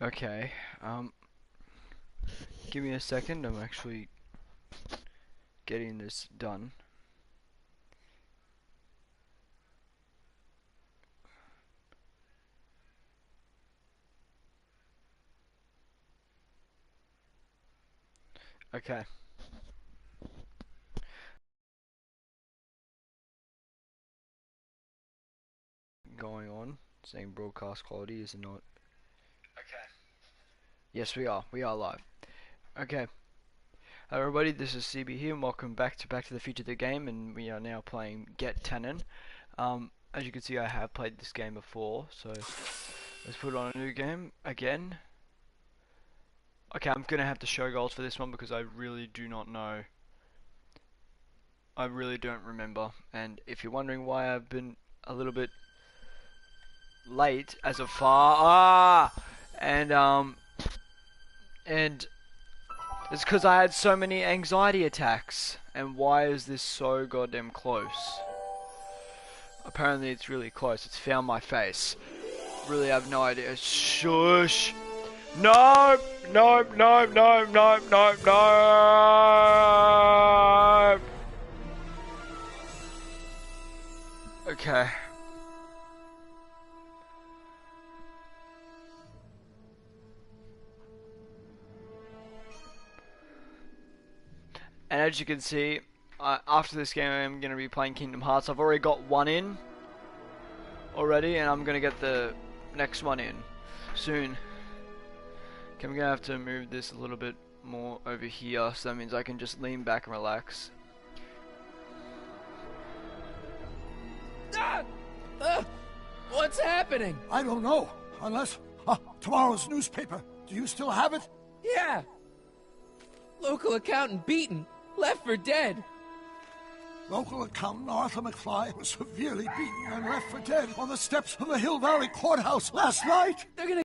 Okay, give me a second, I'm actually getting this done. Okay. Going on, saying broadcast quality is not. Okay. Yes, we are. We are live. Okay. Hello everybody, this is CB here, and welcome back to the Future the game, and we are now playing Get Tannen. As you can see, I have played this game before, so let's put on a new game again. Okay, I'm gonna have to show goals for this one because I really do not know. I really don't remember, and if you're wondering why I've been a little bit late as of far, and it's because I had so many anxiety attacks. And why is this so goddamn close? Apparently it's really close. It's found my face. Really have no idea. Shush. No, no, no, no, no, no, no. Okay. And as you can see, after this game I'm going to be playing Kingdom Hearts. I've already got one in already, and I'm going to get the next one in soon. Okay, I'm going to have to move this a little bit more over here, so that means I can just lean back and relax. What's happening? I don't know, unless tomorrow's newspaper. Do you still have it? Yeah. Local accountant beaten. Left for dead. Local accountant Arthur McFly was severely beaten and left for dead on the steps of the Hill Valley Courthouse last night. They're gonna...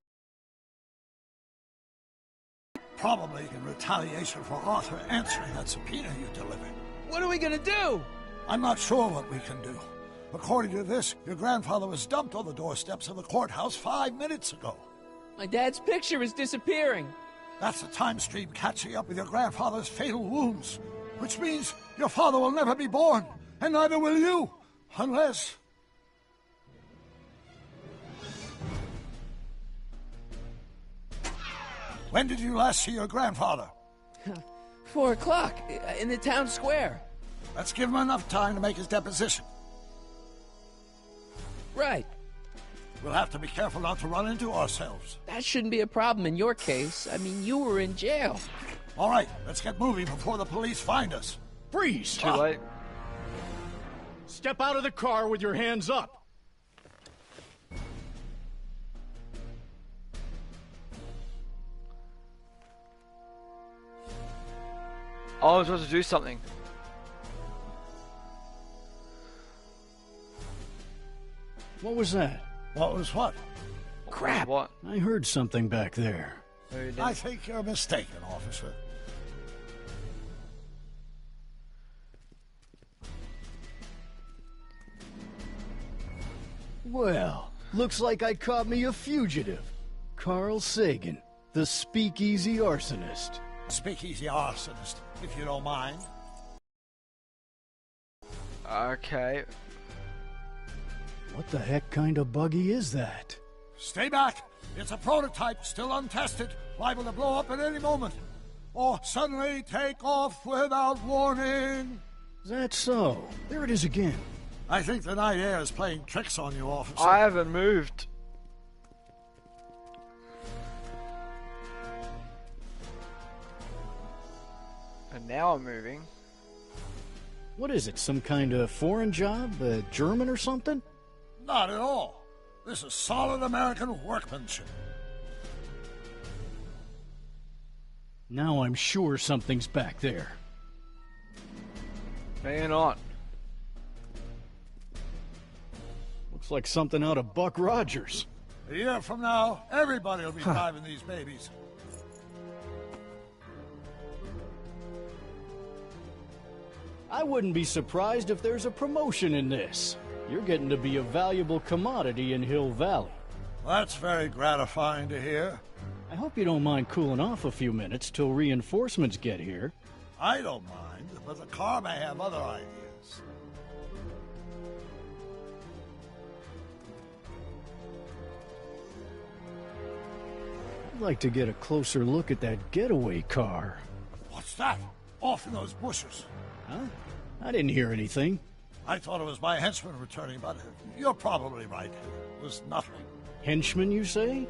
Probably in retaliation for Arthur answering that subpoena you delivered. What are we gonna do? I'm not sure what we can do. According to this, your grandfather was dumped on the doorsteps of the courthouse 5 minutes ago. My dad's picture is disappearing. That's the time stream catching up with your grandfather's fatal wounds. Which means your father will never be born, and neither will you, unless... When did you last see your grandfather? 4 o'clock, in the town square. Let's give him enough time to make his deposition. Right. We'll have to be careful not to run into ourselves. That shouldn't be a problem in your case. I mean, you were in jail. All right, let's get moving before the police find us. Freeze! Too late. Step out of the car with your hands up. Oh, I was supposed to do something. What was that? What was what? Crap! What? I heard something back there. No, you didn't. I think you're mistaken, officer. Well, looks like I caught me a fugitive. Carl Sagan, the speakeasy arsonist. Speakeasy arsonist, if you don't mind. Okay. What the heck kind of buggy is that? Stay back. It's a prototype, still untested, liable to blow up at any moment. Or suddenly take off without warning. Is that so? There it is again. I think the night air is playing tricks on you, officer. I haven't moved. And now I'm moving. What is it, some kind of foreign job? German or something? Not at all. This is solid American workmanship. Now I'm sure something's back there. No, you're not. Looks like something out of Buck Rogers. A year from now, everybody will be driving these babies. I wouldn't be surprised if there's a promotion in this. You're getting to be a valuable commodity in Hill Valley. That's very gratifying to hear. I hope you don't mind cooling off a few minutes till reinforcements get here. I don't mind, but the car may have other ideas. I'd like to get a closer look at that getaway car. What's that? Off in those bushes. Huh? I didn't hear anything. I thought it was my henchman returning, but you're probably right. It was nothing. Henchman, you say?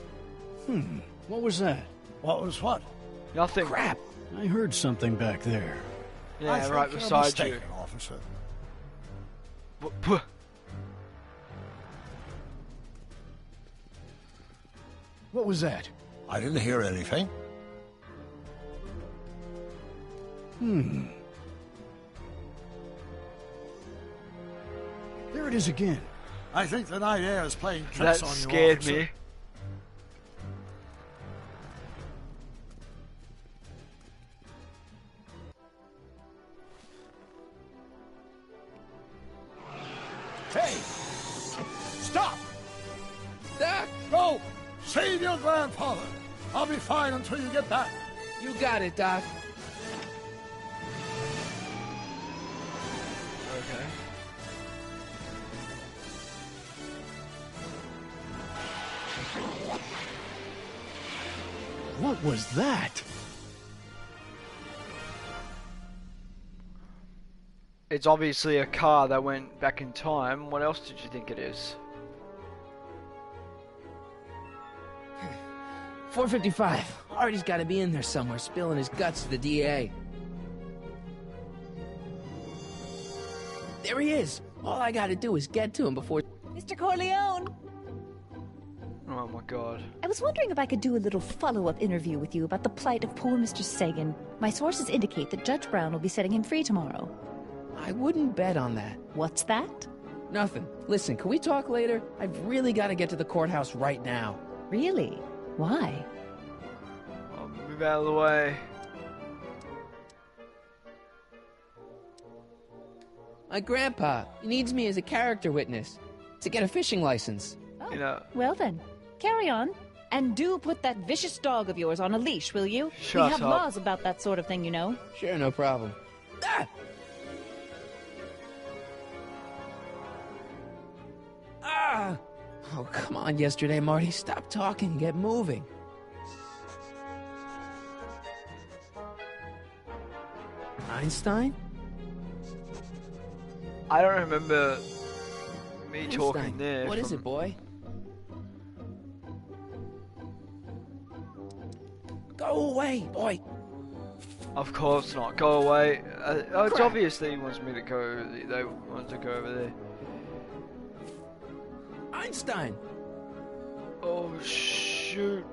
What was that? What was what? Nothing. Crap! I heard something back there. I Yeah, think right you're beside you. mistaken, officer. What was that? I didn't hear anything. There it is again. I think the night air is playing tricks That on you, scared officer. me. Hey! Stop! Doc, Go! Save your grandfather! I'll be fine until you get back. you got it, Doc. Okay. What was that? It's obviously a car that went back in time. What else did you think it is? 4:55. Artie's got to be in there somewhere, spilling his guts to the DA. There he is. All I got to do is get to him before... Mr. Corleone, Oh my god. I was wondering if I could do a little follow-up interview with you about the plight of poor Mr. Sagan. My sources indicate that Judge Brown will be setting him free tomorrow. I wouldn't bet on that. What's that? Nothing. Listen, can we talk later? I've really got to get to the courthouse right now. Really? Why? I'll move out of the way. My grandpa, he needs me as a character witness to get a fishing license. Oh, You know, well then, carry on. And do put that vicious dog of yours on a leash, will you? Shut we have up. laws about that sort of thing, you know. Sure, no problem. Ah! Ah! Oh, come on, yesterday, Marty. Stop talking and get moving. Einstein? I don't remember me talking Einstein. there. What is from- it, boy? Go away, boy. Of course not. Go away. It's Crap. obvious that he wants me to go. They want to go over there. Einstein. Oh shoot.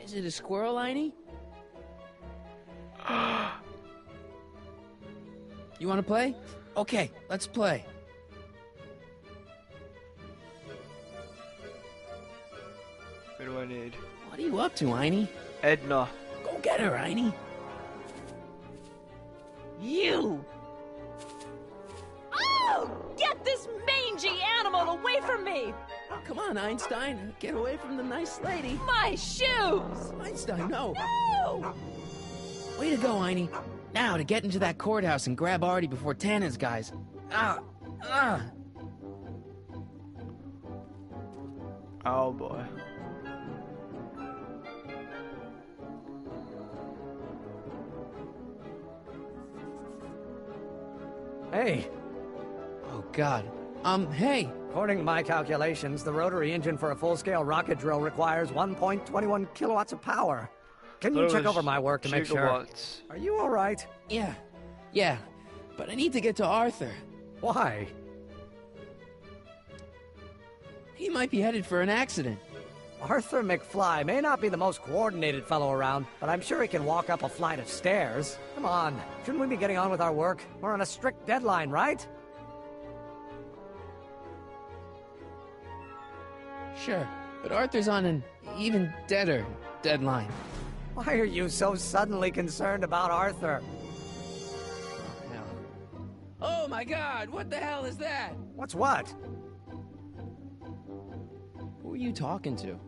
Is it a squirrel, Einie? You want to play? Okay, let's play. What do I need? What are you up to, Einie? Edna. Go get her, Einie. You! Oh! Get this mangy animal away from me! Come on, Einstein. Get away from the nice lady. My shoes! Einstein, no. No! Way to go, Einie. Now to get into that courthouse and grab Artie before Tannen's guys. Ah! Ah! Oh boy. Hey, Oh, God. Hey. according to my calculations, the rotary engine for a full-scale rocket drill requires 1.21 kilowatts of power. Can you Thought it check was over my work to make sure? gigawatts. Are you all right? Yeah. But I need to get to Arthur. Why? He might be headed for an accident. Arthur McFly may not be the most coordinated fellow around, but I'm sure he can walk up a flight of stairs. Come on, shouldn't we be getting on with our work? We're on a strict deadline, right? Sure. But Arthur's on an even deader deadline. Why are you so suddenly concerned about Arthur? Oh, Oh my god, what the hell is that? What's what? Who are you talking to?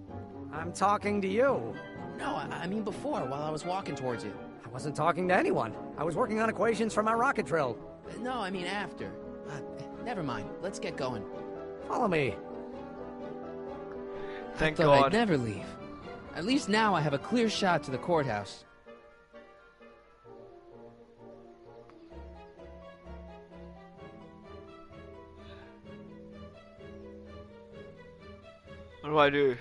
I'm talking to you. No, I mean before, while I was walking towards you. I wasn't talking to anyone. I was working on equations for my rocket drill. No, I mean after. Never mind. Let's get going. Follow me. Thank Thought I'd God. never leave. At least now I have a clear shot to the courthouse. What do I do?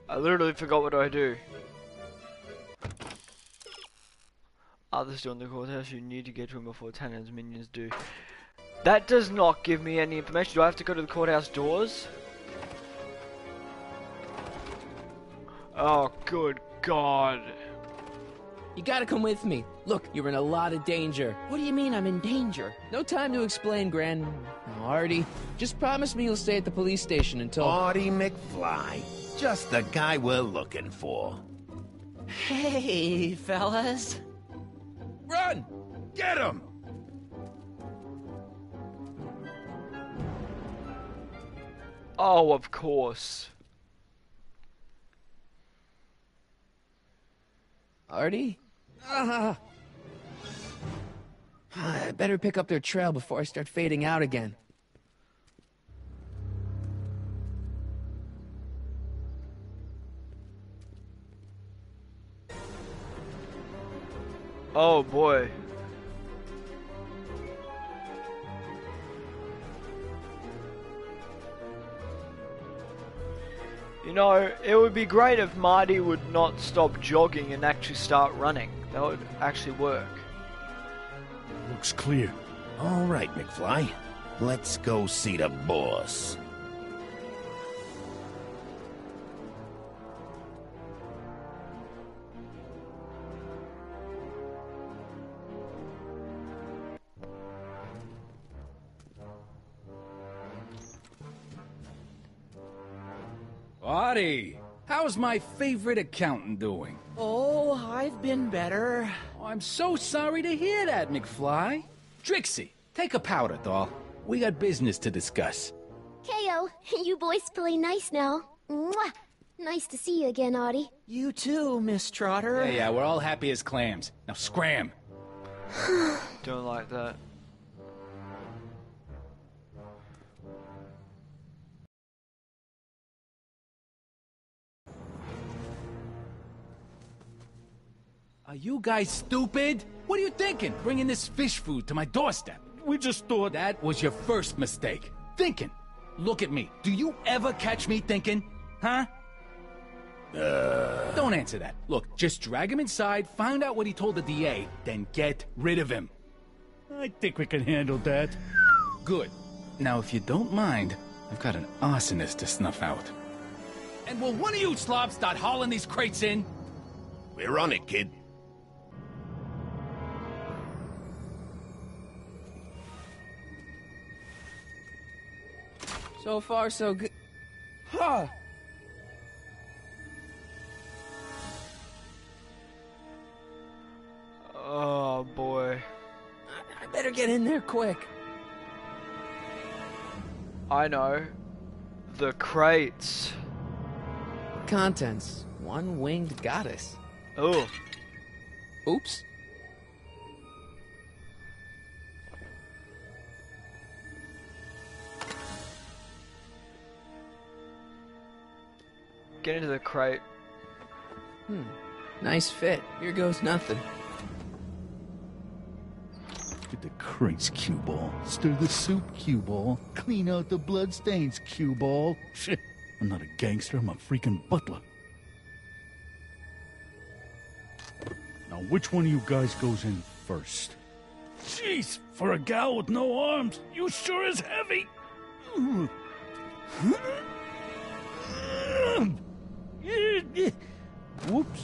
I literally forgot what do I do. Others still in the courthouse. You need to get to him before Tannen's minions do. That does not give me any information. Do I have to go to the courthouse doors? Oh, good God. You gotta come with me. Look, you're in a lot of danger. What do you mean I'm in danger? No time to explain, Gran... Now, Artie, just promise me you'll stay at the police station until... Artie McFly. Just the guy we're looking for. Hey, fellas. Run! Get him! Oh, of course. Artie? I better pick up their trail before I start fading out again. Oh, boy. You know, it would be great if Marty would not stop jogging and actually start running. That would actually work. Looks clear. All right, McFly. Let's go see the boss. Artie, how's my favorite accountant doing? Oh, I've been better. Oh, I'm so sorry to hear that, McFly. Trixie, take a powder, doll. We got business to discuss. KO, you boys play nice now. Mwah! Nice to see you again, Artie. You too, Miss Trotter. Yeah, we're all happy as clams. Now scram. Don't like that. Are you guys stupid? What are you thinking, bringing this fish food to my doorstep? We just thought... That was your first mistake. Thinking. Look at me. Do you ever catch me thinking? Huh? Don't answer that. Look, just drag him inside, find out what he told the DA, then get rid of him. I think we can handle that. Good. Now, if you don't mind, I've got an arsonist to snuff out. And will one of you slobs start hauling these crates in? We're on it, kid. So far, so good. Huh! Oh, boy. I better get in there quick. I know. The crates. Contents. One-winged goddess. Oh. Oops. Get into the crate. Nice fit. Here goes nothing. Get the crates, cue ball. Stir the soup, cue ball. Clean out the bloodstains, cue ball. Shit, I'm not a gangster, I'm a freaking butler. Now, which one of you guys goes in first? Jeez, for a gal with no arms, you sure is heavy. Whoops.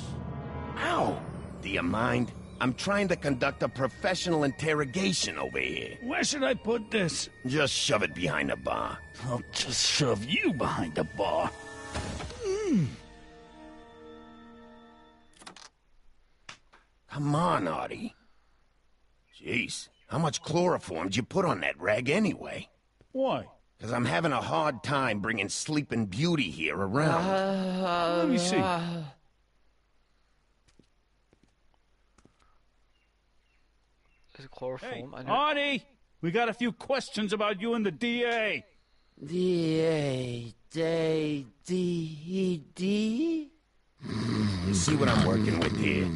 Ow! Do you mind? I'm trying to conduct a professional interrogation over here. Where should I put this? Just shove it behind the bar. I'll just shove you behind the bar. Come on, Artie. Jeez, How much chloroform did you put on that rag anyway? Why? Because I'm having a hard time bringing Sleeping Beauty here around. Let me see. There's a chloroform. Hey, Artie! We got a few questions about you and the DA. D-A... D-D... You see what I'm working with here?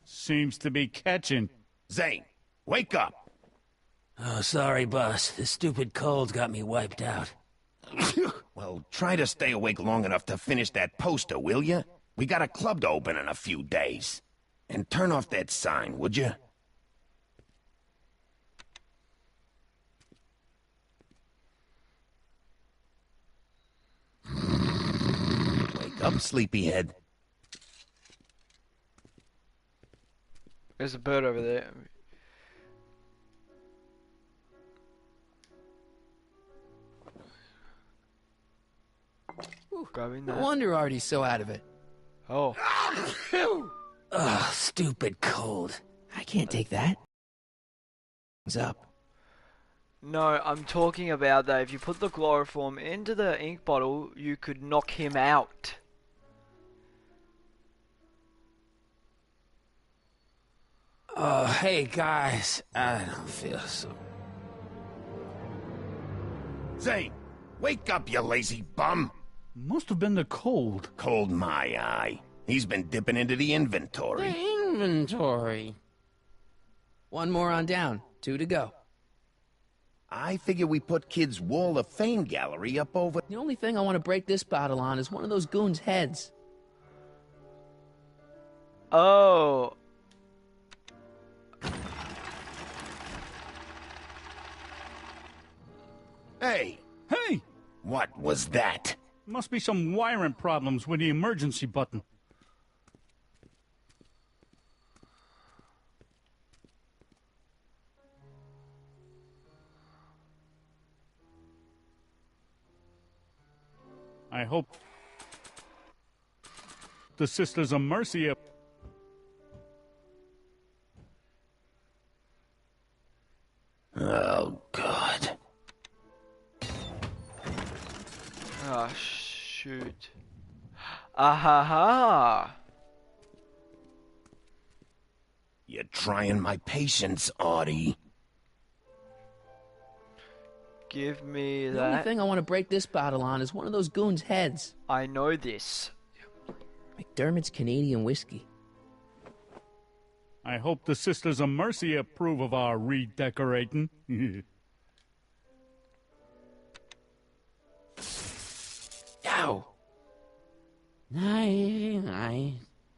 Seems to be catching. Zane, wake up! Oh, sorry, boss. This stupid cold's got me wiped out. Well, try to stay awake long enough to finish that poster, will you? We got a club to open in a few days. And turn off that sign, would you? Wake up, sleepyhead. There's a bird over there. Grabbing No that. wonder Artie's so out of it. Oh. Ugh, stupid cold. I can't take that. What's up? No, I'm talking about that if you put the chloroform into the ink bottle, you could knock him out. Oh, hey, guys. I don't feel so... Zane, wake up, you lazy bum! Must have been the cold. Cold my eye. He's been dipping into the inventory. Inventory. One more on down. 2 to go. I figure we put Kid's Wall of Fame gallery up over... The only thing I want to break this bottle on is one of those goons' heads. Oh. Hey, Hey! what was that? Must be some wiring problems with the emergency button. I hope the Sisters of Mercy are... Oh, God. Ah, shoot. Ahaha. You're trying my patience, Artie. Give me The only that. thing I want to break this bottle on is one of those goons' heads. I know this. McDermott's Canadian whiskey. I hope the Sisters of Mercy approve of our redecorating. Ow. Aye.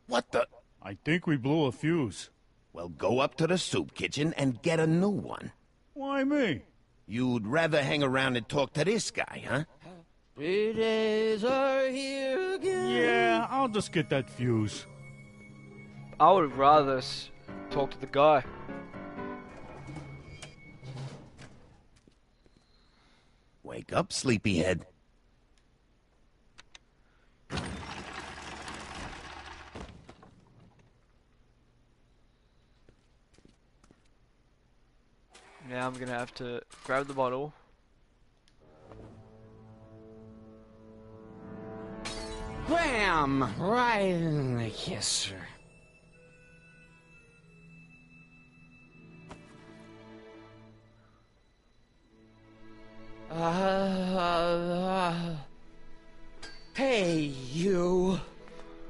What the... I think we blew a fuse. Well, go up to the soup kitchen and get a new one. Why me? You'd rather hang around and talk to this guy, huh? 3 days are here again. Yeah, I'll just get that fuse. I would rather talk to the guy. Wake up, sleepyhead. Now I'm gonna have to grab the bottle. Wham! Right in the kisser. Hey, you.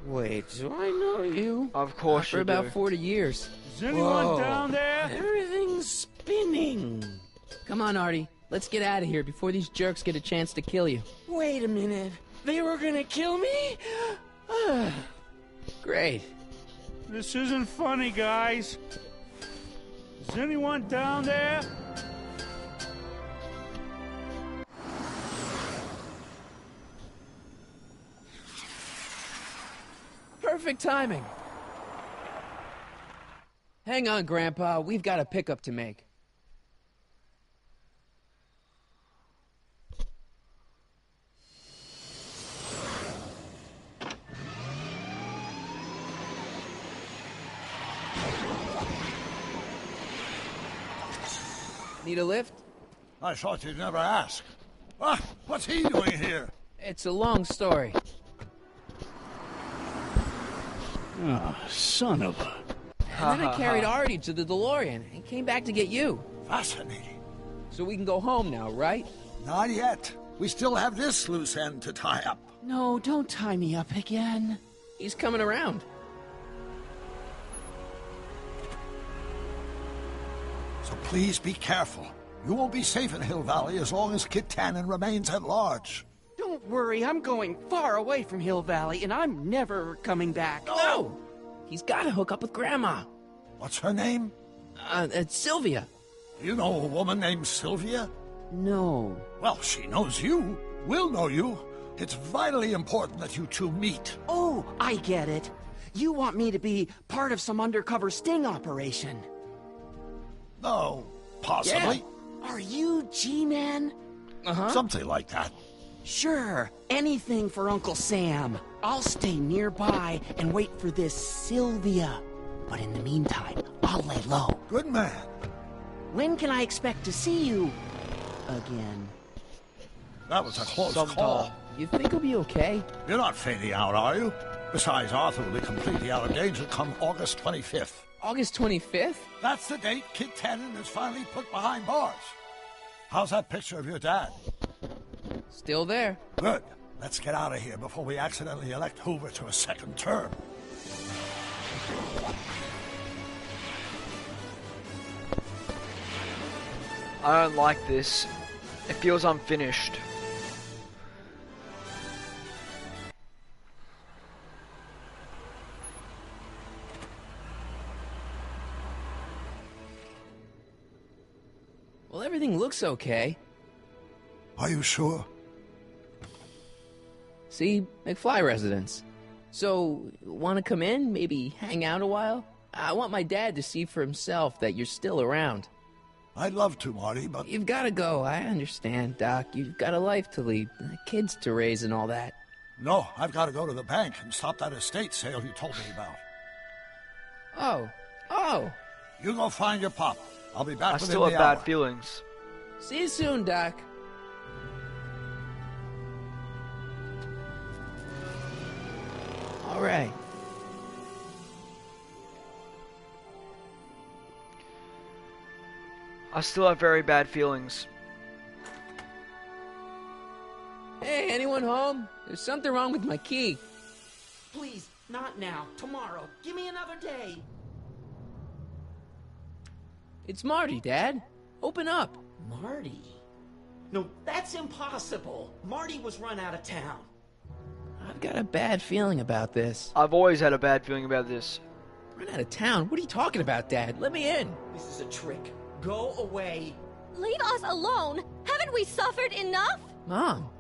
Wait, do I know you? Of course For you about do. 40 years. Is anyone Whoa. down there? Everything's spinning. Come on, Artie. Let's get out of here before these jerks get a chance to kill you. Wait a minute. They were gonna kill me? Great. This isn't funny, guys. Is anyone down there? Perfect timing. Hang on, Grandpa. We've got a pickup to make. Need a lift? I thought you'd never ask. Ah, what's he doing here? It's a long story. Ah, son of a... And then I carried Artie to the DeLorean and came back to get you. Fascinating. So we can go home now, right? Not yet. We still have this loose end to tie up. No, don't tie me up again. He's coming around. So please be careful. You won't be safe in Hill Valley as long as Kit Tannen remains at large. Don't worry, I'm going far away from Hill Valley, and I'm never coming back. No! He's got to hook up with Grandma. What's her name? It's Sylvia. You know a woman named Sylvia? No. Well, she knows you. We'll know you. It's vitally important that you two meet. Oh, I get it. You want me to be part of some undercover sting operation. No, possibly. Are you G-Man? Uh-huh. Something like that. Sure, anything for Uncle Sam. I'll stay nearby and wait for this Sylvia. But in the meantime, I'll lay low. Good man. When can I expect to see you again? That was a close Sometime. call. You think he'll be okay? You're not fading out, are you? Besides, Arthur will be completely out of danger come August 25th. August 25th? That's the date Kit Tannen is finally put behind bars. How's that picture of your dad? Still there. Good. Let's get out of here before we accidentally elect Hoover to a second term. I don't like this. It feels unfinished. Well, everything looks okay. Are you sure? See, McFly residence. So, want to come in? Maybe hang out a while? I want my dad to see for himself that you're still around. I'd love to, Marty, but... You've got to go. I understand, Doc. You've got a life to lead, kids to raise and all that. No, I've got to go to the bank and stop that estate sale you told me about. Oh. You go find your pop. I'll be back I within still have the bad hour. feelings. See you soon, Doc. All right. I still have very bad feelings. Hey, anyone home? There's something wrong with my key. Please, not now. Tomorrow. Give me another day. It's Marty, Dad. Open up. Marty? No, that's impossible. Marty was run out of town. I've got a bad feeling about this. I've always had a bad feeling about this. Run out of town? What are you talking about, Dad? Let me in. This is a trick. Go away. Leave us alone! Haven't we suffered enough? Mom.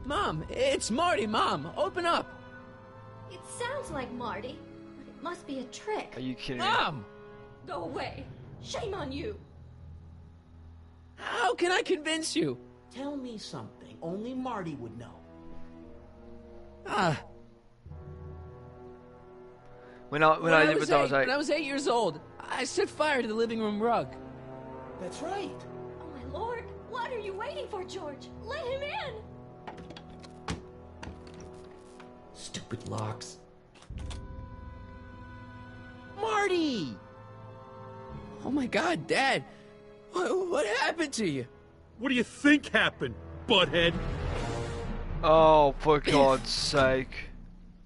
Mom, it's Marty, Mom. Open up. It sounds like Marty, but it must be a trick. Are you kidding me? Mom! Go away. Shame on you. How can I convince you? Tell me something only Marty would know. When I lived with those, When I was 8 years old, I set fire to the living room rug. That's right. Oh, my lord. What are you waiting for, George? Let him in. Stupid locks. Marty! Oh my God, Dad. What happened to you? What do you think happened, butthead? Oh, for God's sake.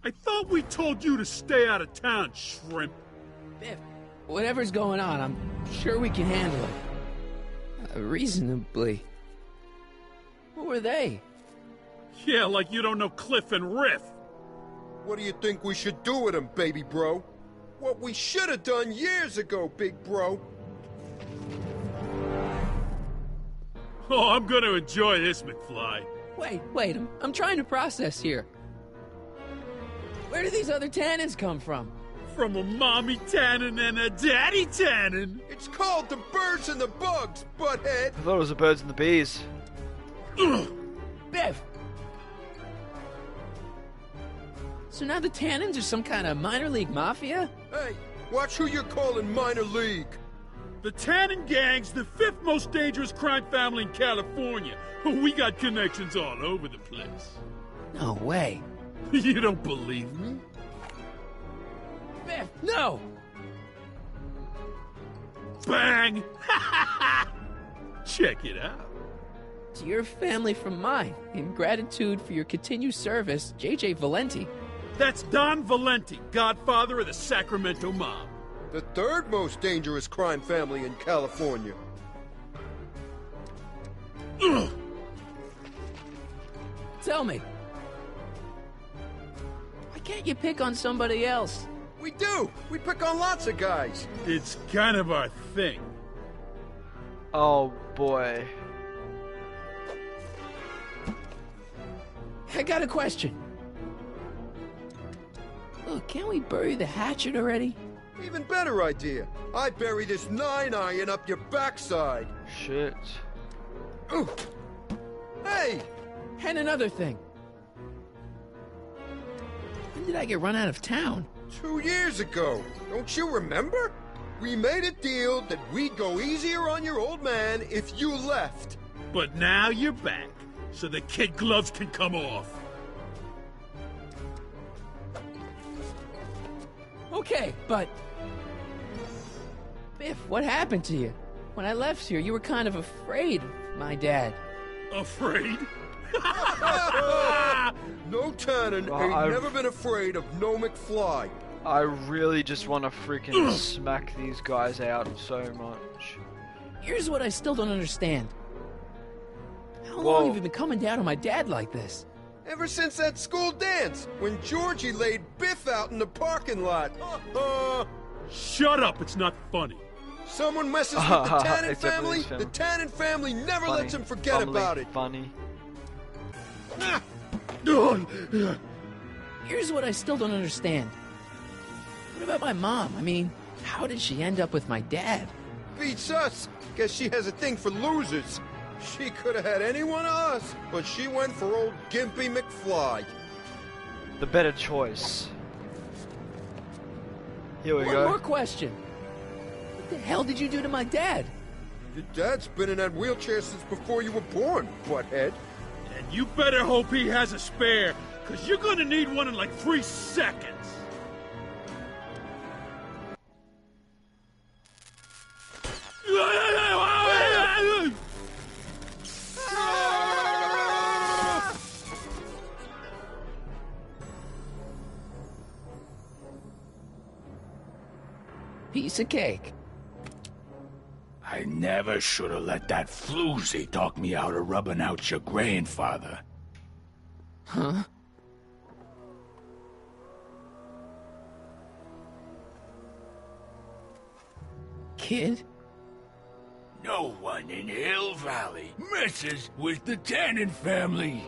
I thought we told you to stay out of town, shrimp. Biff, whatever's going on, I'm sure we can handle it. Reasonably. Who were they? Yeah, like you don't know Cliff and Riff. What do you think we should do with him, baby bro? What we should have done years ago, big bro. Oh, I'm gonna enjoy this, McFly. Wait, I'm trying to process here. Where do these other Tannens come from? From a mommy Tannen and a daddy Tannen. It's called the birds and the bugs, butthead. I thought it was the birds and the bees. Biff! So now the Tannens are some kind of minor league mafia? Hey, watch who you're calling minor league. The Tannen gang's the 5th most dangerous crime family in California. We got connections all over the place. No way. You don't believe me? Biff, no! Bang! Check it out. To your family from mine, in gratitude for your continued service, J.J. Valenti. That's Don Valenti, godfather of the Sacramento mob. The 3rd most dangerous crime family in California. Ugh. Tell me, why can't you pick on somebody else? We do! We pick on lots of guys. It's kind of our thing. Oh boy. I got a question. Look, can't we bury the hatchet already? Even better idea. I bury this 9-iron up your backside. Shit. Ooh. Hey! And another thing. When did I get run out of town? 2 years ago. Don't you remember? We made a deal that we'd go easier on your old man if you left. But now you're back, so the kid gloves can come off. Okay, but... Biff, what happened to you? When I left here, you were kind of afraid of my dad. Afraid? No Tannen ain't never been afraid of no McFly. I really just want to freaking smack these guys out so much. Here's what I still don't understand. How long have you been coming down on my dad like this? Ever since that school dance, when Georgie laid Biff out in the parking lot. Shut up, it's not funny. Someone messes with the Tannen family, the Tannen family never lets him forget about it. Funny. Here's what I still don't understand. What about my mom? I mean, how did she end up with my dad? Beats us. Guess she has a thing for losers. She could have had any one of us, but she went for old Gimpy McFly. The better choice. Here we go. One more question. What the hell did you do to my dad? Your dad's been in that wheelchair since before you were born, butthead. And you better hope he has a spare, because you're gonna need one in like 3 seconds. Piece of cake. I never should have let that floozy talk me out of rubbing out your grandfather. Huh? Kid? No one in Hill Valley messes with the Tannen family.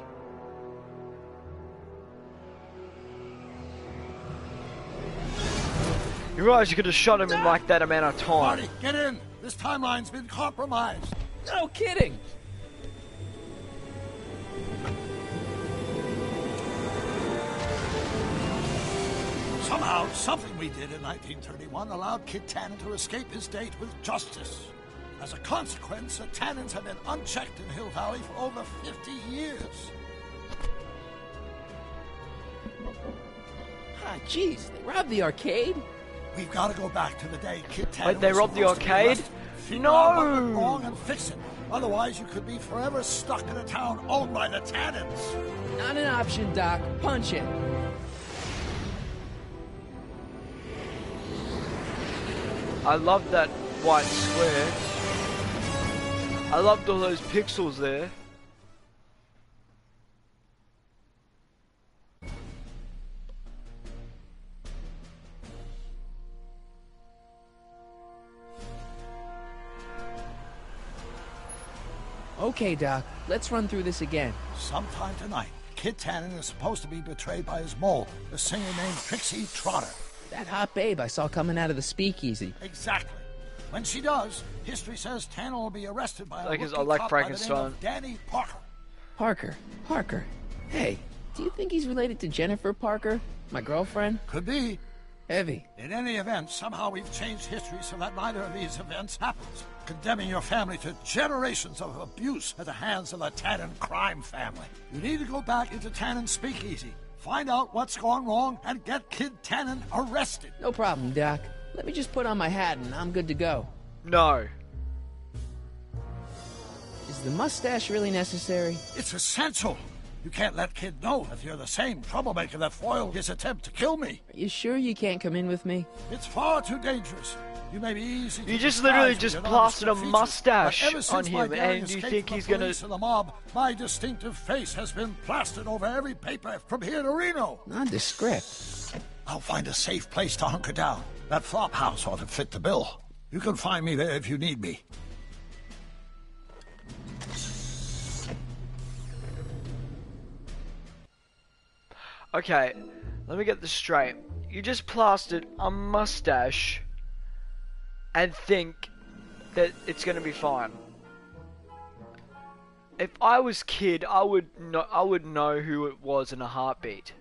You realize you could have shot him in like that amount of time. Marty, get in. This timeline's been compromised. No kidding. Somehow, something we did in 1931 allowed Kid Tannen to escape his date with justice. As a consequence, the Tannens have been unchecked in Hill Valley for over 50 years. Ah, jeez, they robbed the arcade? We've got to go back to the day Kid Tannen Wait, they was robbed the supposed to be arcade? arrested. Figure out what went No! wrong and fix it. Otherwise, you could be forever stuck in a town owned by the Tannens. Not an option, Doc. Punch it. I love that white square. I loved all those pixels there. Okay, Doc. Let's run through this again. Sometime tonight, Kid Tannen is supposed to be betrayed by his mole, a singer named Trixie Trotter. That hot babe I saw coming out of the speakeasy. Exactly. When she does, history says Tannen will be arrested by a I rookie like cop by the name Frankenstein. of Danny Parker. Parker. Hey, do you think he's related to Jennifer Parker, my girlfriend? Could be. Heavy. In any event, somehow we've changed history so that neither of these events happens, condemning your family to generations of abuse at the hands of the Tannen crime family. You need to go back into Tannen's speakeasy, find out what's gone wrong, and get Kid Tannen arrested. No problem, Doc. Let me just put on my hat and I'm good to go. No. Is the mustache really necessary? It's essential. You can't let Kid know that you're the same troublemaker that foiled his attempt to kill me. Are you sure you can't come in with me? It's far too dangerous. You may be easy to You just disguise literally with just your plastered a nondescript features, mustache but ever on since my him, daring and you escape think from he's the gonna... police and the mob, my distinctive face has been plastered over every paper from here to Reno. Nondescript. I'll find a safe place to hunker down. That flop house ought to fit the bill. You can find me there if you need me. Okay, let me get this straight. You just plastered a mustache and think that it's gonna be fine. If I was Kid, I would know who it was in a heartbeat.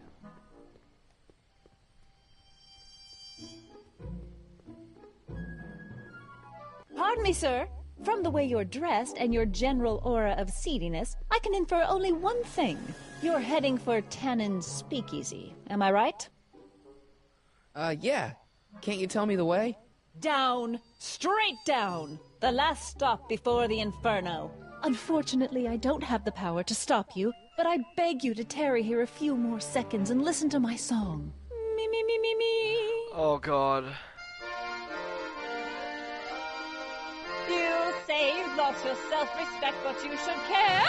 Pardon me, sir. From the way you're dressed and your general aura of seediness, I can infer only one thing. You're heading for Tannen's speakeasy. Am I right? Yeah. Can't you tell me the way? Down. Straight down. The last stop before the inferno. Unfortunately, I don't have the power to stop you, but I beg you to tarry here a few more seconds and listen to my song. Me, me, me, me, me. Oh god. You say you've lost your self-respect, but you should care.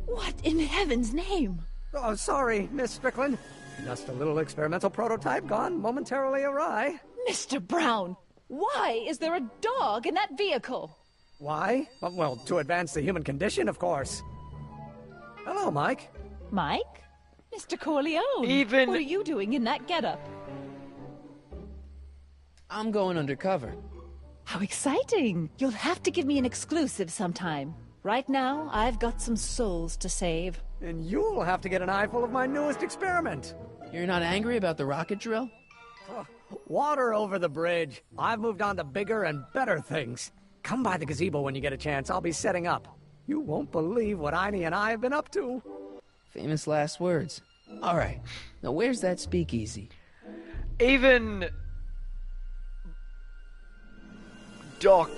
What in heaven's name? Oh, sorry, Miss Strickland. Just a little experimental prototype gone momentarily awry. Mr. Brown, why is there a dog in that vehicle? Why? Well, to advance the human condition, of course. Hello, Mike. Mike? Mr. Corleone. Even... What are you doing in that getup? I'm going undercover. How exciting! You'll have to give me an exclusive sometime. Right now, I've got some souls to save. And you'll have to get an eyeful of my newest experiment. You're not angry about the rocket drill? Water over the bridge. I've moved on to bigger and better things. Come by the gazebo when you get a chance. I'll be setting up. You won't believe what Einie and I have been up to. Famous last words. All right. Now where's that speakeasy? Even Doc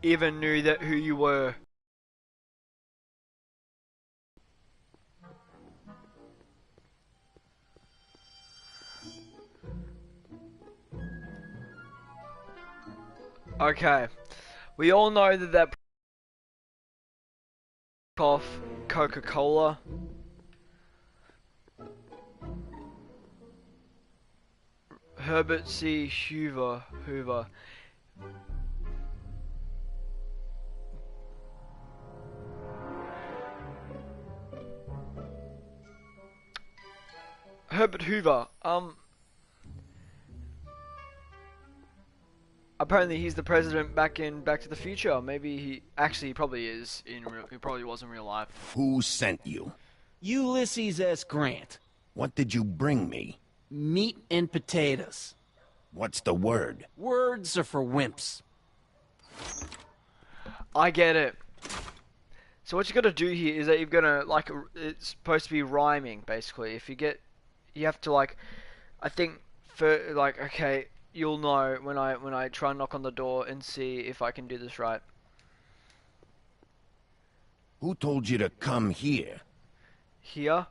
even knew that who you were. Okay, we all know that off Coca-Cola. Herbert C. Hoover. Herbert Hoover. Apparently he's the president back in Back to the Future. Maybe he probably is in real. He probably was in real life. Who sent you? Ulysses S. Grant. What did you bring me? Meat and potatoes. What's the word? Words are for wimps. I get it. So what you gotta do here is that you're gonna it's supposed to be rhyming basically. You have to I think okay, you'll know when I try and knock on the door and see if I can do this right. Who told you to come here? Here?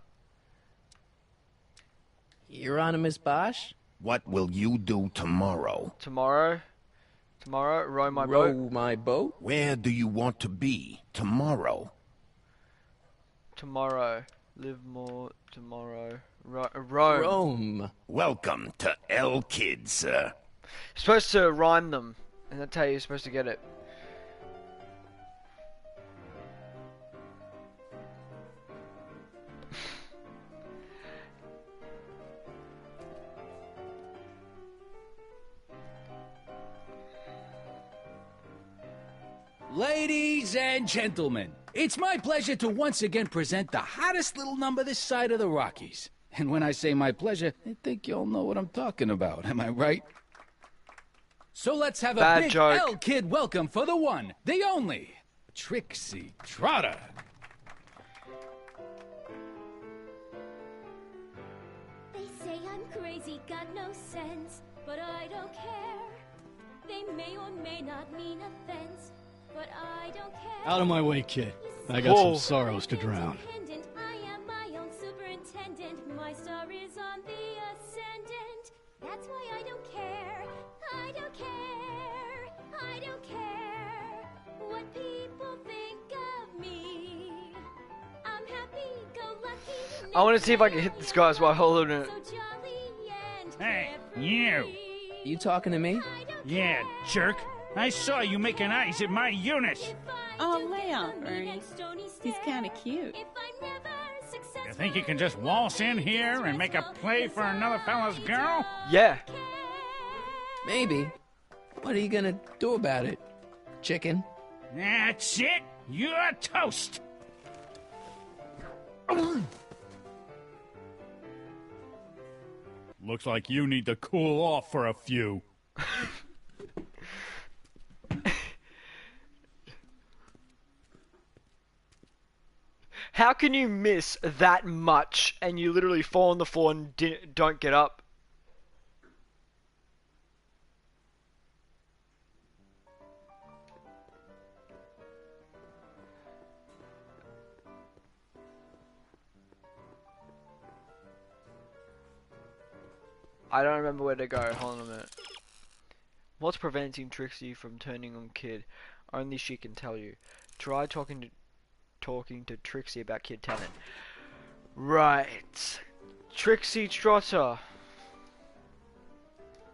Hieronymus Bosch? What will you do tomorrow? Tomorrow, row my boat. Row my boat? Where do you want to be tomorrow? Tomorrow. Live more tomorrow. Rome. Rome. Welcome to L Kids, sir. You're supposed to rhyme them, and that's how you're supposed to get it. Ladies and gentlemen, it's my pleasure to once again present the hottest little number this side of the Rockies. And when I say my pleasure, I think you'll know what I'm talking about. Am I right? So let's have a Bad big joke. L-Kid welcome for the one, the only, Trixie Trotter. They say I'm crazy, got no sense, but I don't care. They may or may not mean offense, but I don't care. Out of my way, kid. I got some sorrows to drown. I am my own superintendent. My star is on the ascendant. That's why I don't care. I don't care. I don't care what people think of me. I'm happy, go lucky. I want to see if I can hit this guy as well. Hold on. Hey, you! You talking to me? Yeah, jerk. I saw you making eyes at my Eunice. Oh, lay off, Ernie. He's kind of cute. You think you can just waltz in here and make a play for another fella's girl? Yeah. Maybe. What are you gonna do about it, chicken? That's it. You're toast. Looks like you need to cool off for a few. How can you miss that much and you literally fall on the floor and don't get up? I don't remember where to go. Hold on a minute. What's preventing Trixie from turning on Kid? Only she can tell you. Try talking to Trixie about Kid Tannen. Right. Trixie Trotter.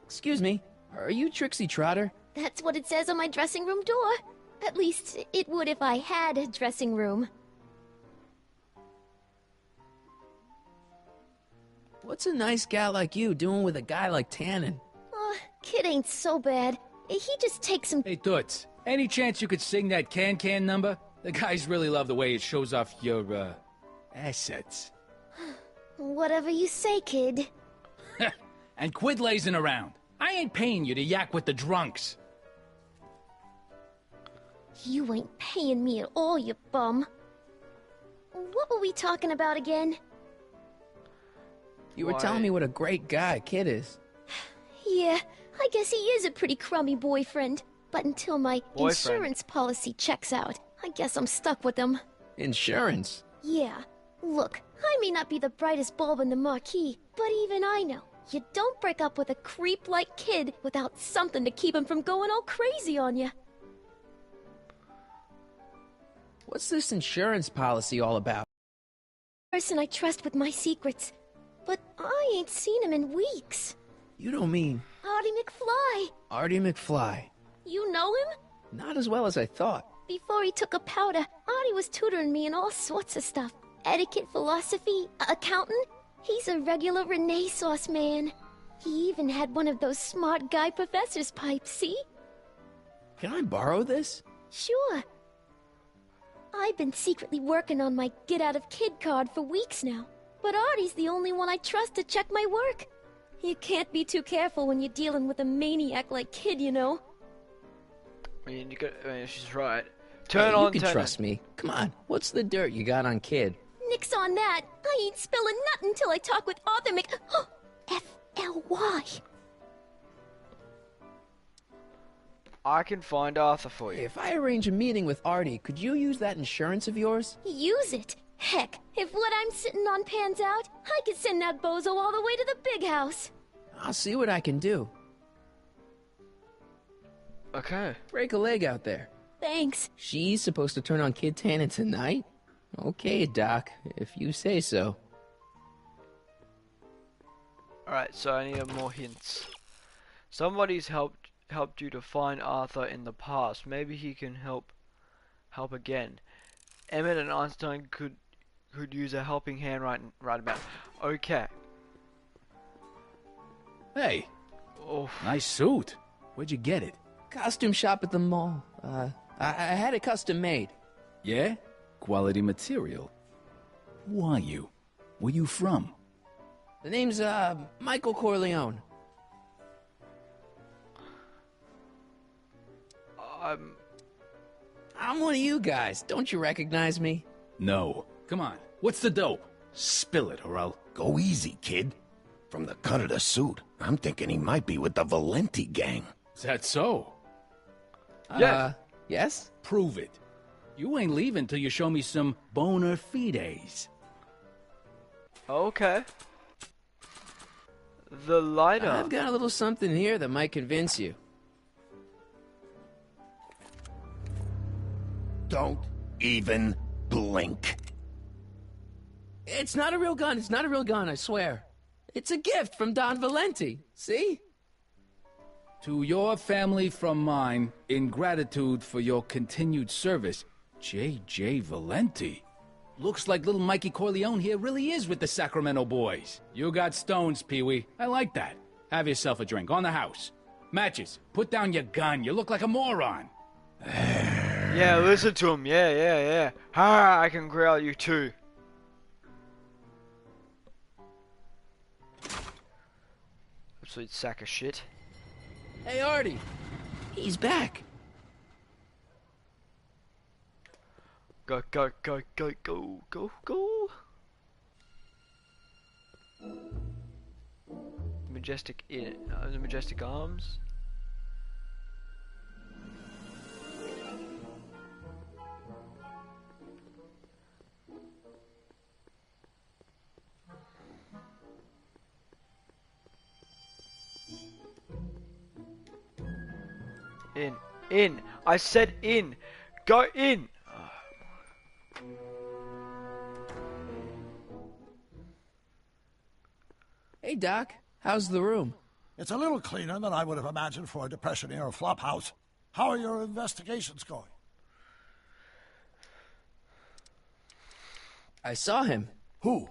Excuse me, are you Trixie Trotter? That's what it says on my dressing room door. At least, it would if I had a dressing room. What's a nice gal like you doing with a guy like Tannen? Kid ain't so bad. He just takes some... Hey, Toots, any chance you could sing that can-can number? The guys really love the way it shows off your, assets. Whatever you say, kid. And quit lazing around. I ain't paying you to yak with the drunks. You ain't paying me at all, you bum. What were we talking about again? You were telling me what a great guy Kid is. Yeah, I guess he is a pretty crummy boyfriend. But until my insurance policy checks out, I guess I'm stuck with him. Insurance? Yeah. Look, I may not be the brightest bulb in the marquee, but even I know you don't break up with a creep like Kid without something to keep him from going all crazy on you. What's this insurance policy all about? Person I trust with my secrets, but I ain't seen him in weeks. You don't mean... Artie McFly. Artie McFly. You know him? Not as well as I thought. Before he took a powder, Artie was tutoring me in all sorts of stuff. Etiquette, philosophy, accountant. He's a regular Renaissance man. He even had one of those smart guy professor's pipes, see? Can I borrow this? Sure. I've been secretly working on my Get Out of Kid card for weeks now. But Artie's the only one I trust to check my work. You can't be too careful when you're dealing with a maniac like Kid, you know. I mean, she's right. Turn on, you can trust me. Come on, what's the dirt you got on Kid? Nix on that. I ain't spilling nothing till I talk with Arthur F-L-Y. I can find Arthur for you. If I arrange a meeting with Artie, could you use that insurance of yours? Use it? Heck, if what I'm sitting on pans out, I could send that bozo all the way to the big house. I'll see what I can do. Okay. Break a leg out there. Thanks. She's supposed to turn on Kid Tannen tonight? Okay, Doc, if you say so. Alright, so I need more hints. Somebody's helped you to find Arthur in the past. Maybe he can help again. Emmett and Einstein could use a helping hand right about. Okay. Hey. Oh. Nice suit. Where'd you get it? Costume shop at the mall. I had it custom made. Yeah? Quality material. Who are you? Where you from? The name's, Michael Corleone. I'm one of you guys. Don't you recognize me? No. Come on. What's the dope? Spill it, or I'll... Go easy, kid. From the cut of the suit, I'm thinking he might be with the Valenti gang. Is that so? Yes? Prove it. You ain't leaving till you show me some bona fides. Okay. The lighter. I've got a little something here that might convince you. Don't even blink. It's not a real gun. It's not a real gun, I swear. It's a gift from Don Valenti. See? To your family from mine, in gratitude for your continued service, J.J. Valenti. Looks like little Mikey Corleone here really is with the Sacramento boys. You got stones, Pee-wee. I like that. Have yourself a drink on the house. Matches, put down your gun. You look like a moron. Yeah, listen to him. Yeah. Ha! I can growl you too. Absolute sack of shit. Hey, Artie. He's back. Go. Majestic the Majestic Arms. In. I said in. Go in. Hey, Doc. How's the room? It's a little cleaner than I would have imagined for a Depression-era flophouse. How are your investigations going? I saw him. Who?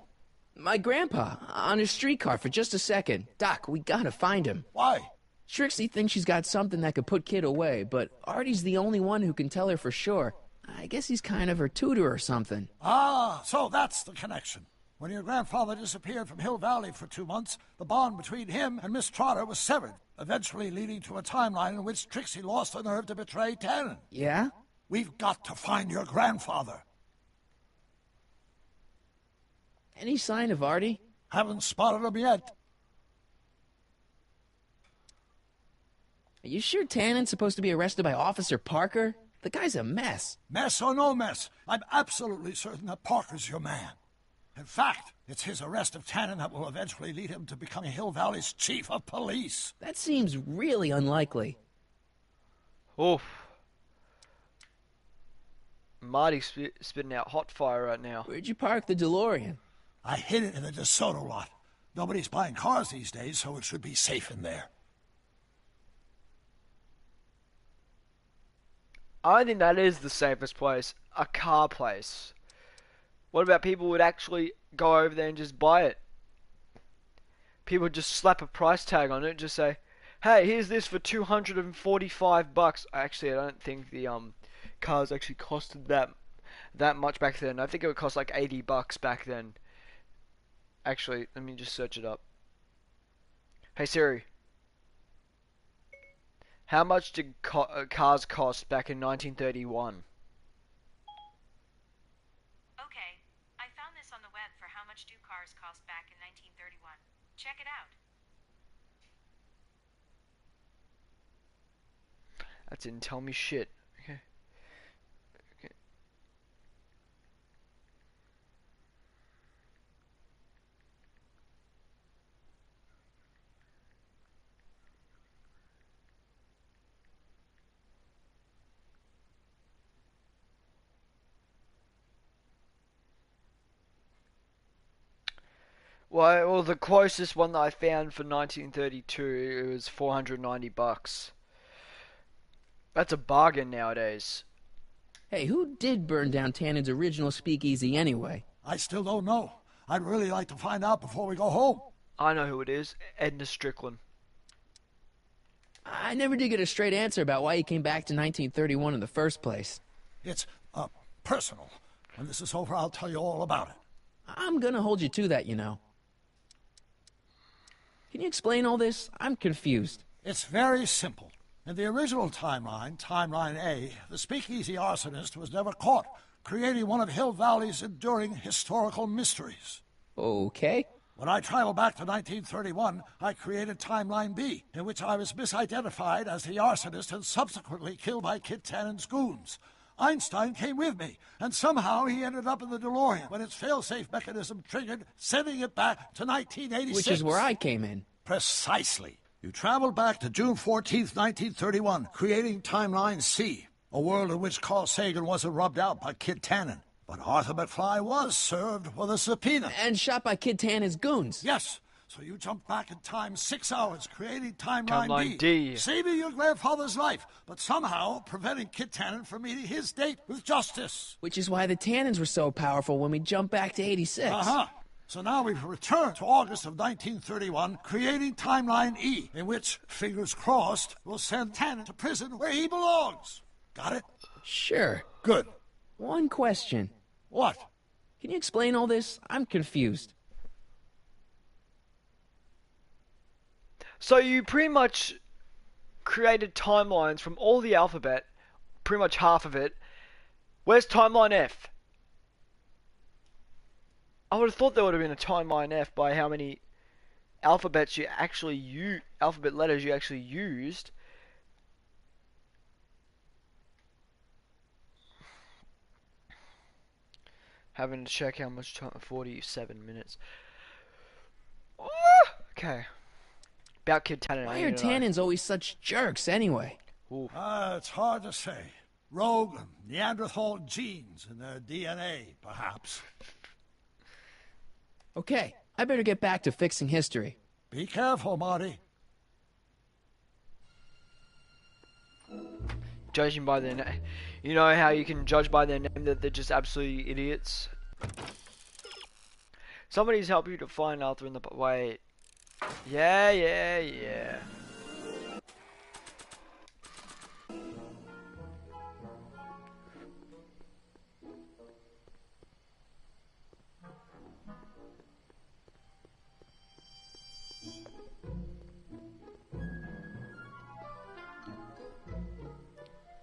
My grandpa, on his streetcar for just a second. Doc, we gotta find him. Why? Trixie thinks she's got something that could put Kid away, but Artie's the only one who can tell her for sure. I guess he's kind of her tutor or something. Ah, so that's the connection. When your grandfather disappeared from Hill Valley for 2 months, the bond between him and Miss Trotter was severed, eventually leading to a timeline in which Trixie lost the nerve to betray Tannen. Yeah? We've got to find your grandfather. Any sign of Artie? Haven't spotted him yet. Are you sure Tannen's supposed to be arrested by Officer Parker? The guy's a mess. Mess or no mess, I'm absolutely certain that Parker's your man. In fact, it's his arrest of Tannen that will eventually lead him to becoming Hill Valley's chief of police. That seems really unlikely. Oof. Marty's spitting out hot fire right now. Where'd you park the DeLorean? I hid it in the DeSoto lot. Nobody's buying cars these days, so it should be safe in there. I think that is the safest place. A car place. What about people would actually go over there and just buy it? People would just slap a price tag on it, just say, hey, here's this for $245. Actually, I don't think the cars actually costed that much back then. I think it would cost like $80 back then. Actually, let me just search it up. Hey Siri. How much did cars cost back in 1931? Okay, I found this on the web for how much do cars cost back in 1931. Check it out. That didn't tell me shit. Okay. Well, the closest one that I found for 1932, it was $490. That's a bargain nowadays. Hey, who did burn down Tannen's original speakeasy anyway? I still don't know. I'd really like to find out before we go home. I know who it is. Edna Strickland. I never did get a straight answer about why he came back to 1931 in the first place. It's, personal. When this is over, I'll tell you all about it. I'm gonna hold you to that, you know. Can you explain all this? I'm confused. It's very simple. In the original timeline, Timeline A, the speakeasy arsonist was never caught, creating one of Hill Valley's enduring historical mysteries. Okay. When I traveled back to 1931, I created Timeline B, in which I was misidentified as the arsonist and subsequently killed by Kit Tannen's goons. Einstein came with me, and somehow he ended up in the DeLorean when its failsafe mechanism triggered, sending it back to 1986. Which is where I came in. Precisely. You traveled back to June 14th, 1931, creating Timeline C, a world in which Carl Sagan wasn't rubbed out by Kit Tannen. But Arthur McFly was served with a subpoena. And shot by Kid Tannen's goons. Yes. So you jumped back in time 6 hours, creating Timeline Timeline D. Saving your grandfather's life, but somehow preventing Kit Tannen from meeting his date with justice. Which is why the Tannens were so powerful when we jumped back to 86. Uh-huh. So now we've returned to August of 1931, creating Timeline E, in which, fingers crossed, we'll send Tannen to prison where he belongs. Got it? Sure. Good. One question. What? Can you explain all this? I'm confused. So you pretty much created timelines from all the alphabet, pretty much half of it. Where's timeline F? I would have thought there would have been a timeline F by how many alphabet letters you actually used. Having to check how much time. 47 minutes. Okay. About Kid Tannen. Why are Tannens always such jerks anyway? It's hard to say. Rogue Neanderthal genes in their DNA, perhaps. Okay, I better get back to fixing history. Be careful, Marty. Judging by their name. You know how you can judge by their name that they're just absolutely idiots? Somebody's helped you to find Arthur in the... Wait. Yeah.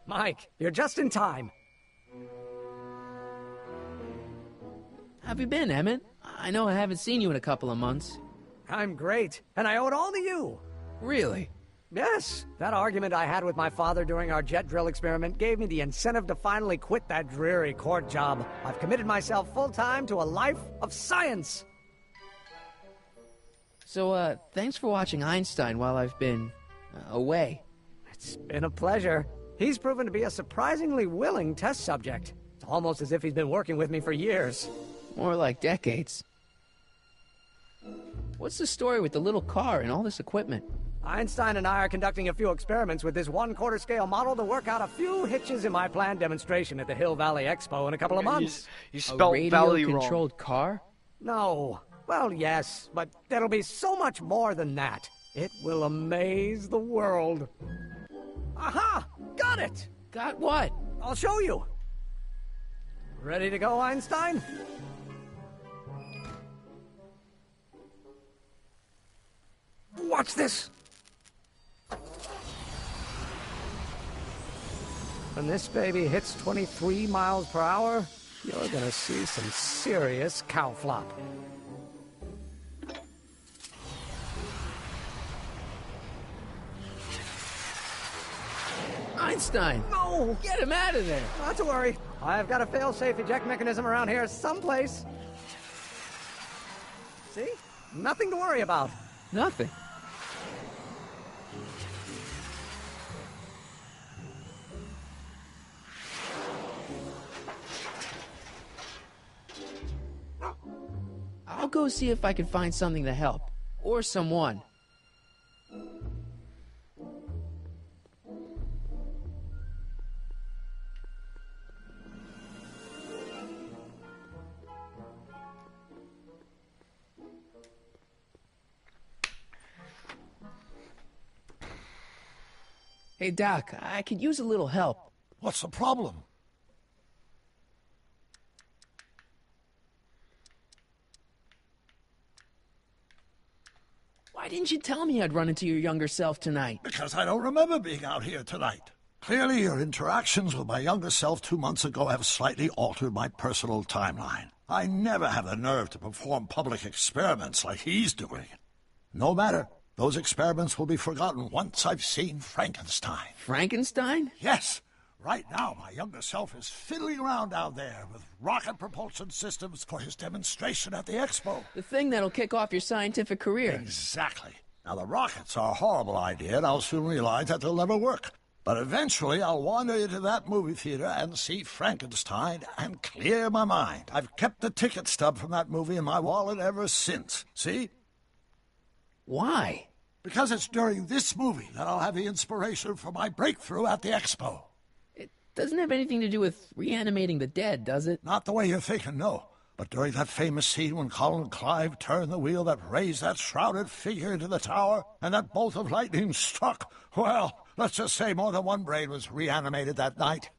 Mike, you're just in time. How have you been, Emmett? I know I haven't seen you in a couple of months. I'm great, and I owe it all to you. Really? Yes. That argument I had with my father during our jet drill experiment gave me the incentive to finally quit that dreary court job. I've committed myself full-time to a life of science. So, thanks for watching Einstein while I've been... away. It's been a pleasure. He's proven to be a surprisingly willing test subject. It's almost as if he's been working with me for years. More like decades. What's the story with the little car and all this equipment? Einstein and I are conducting a few experiments with this 1/4 scale model to work out a few hitches in my planned demonstration at the Hill Valley Expo in a couple of months. You spelled Valley wrong. A radio-controlled car? No. Well, yes, but there'll be so much more than that. It will amaze the world. Aha! Got it! Got what? I'll show you. Ready to go, Einstein? Watch this. When this baby hits 23 miles per hour, you're gonna see some serious cow flop. Einstein! No! Get him out of there! Not to worry. I've got a fail-safe eject mechanism around here someplace. See? Nothing to worry about. Nothing. I'll go see if I can find something to help. Or someone. Hey, Doc, I could use a little help. What's the problem? Why Why didn't you tell me I'd run into your younger self tonight? Because I don't remember being out here tonight. Clearly, your interactions with my younger self 2 months ago have slightly altered my personal timeline. I never have the nerve to perform public experiments like he's doing. No matter. Those experiments will be forgotten once I've seen Frankenstein. Frankenstein? Yes. Right now, my younger self is fiddling around down there with rocket propulsion systems for his demonstration at the expo. The thing that'll kick off your scientific career. Exactly. Now, the rockets are a horrible idea, and I'll soon realize that they'll never work. But eventually, I'll wander into that movie theater and see Frankenstein and clear my mind. I've kept the ticket stub from that movie in my wallet ever since. See? Why? Because it's during this movie that I'll have the inspiration for my breakthrough at the expo. It doesn't have anything to do with reanimating the dead, does it? Not the way you're thinking, no. But during that famous scene when Colin Clive turned the wheel that raised that shrouded figure into the tower, and that bolt of lightning struck, well, let's just say more than one brain was reanimated that night.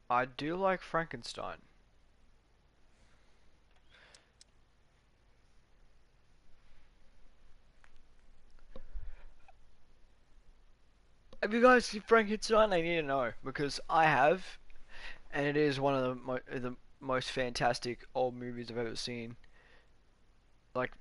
I do like Frankenstein. Have you guys seen Frankenstein? I need to know, because I have, and it is one of the most fantastic old movies I've ever seen. Like,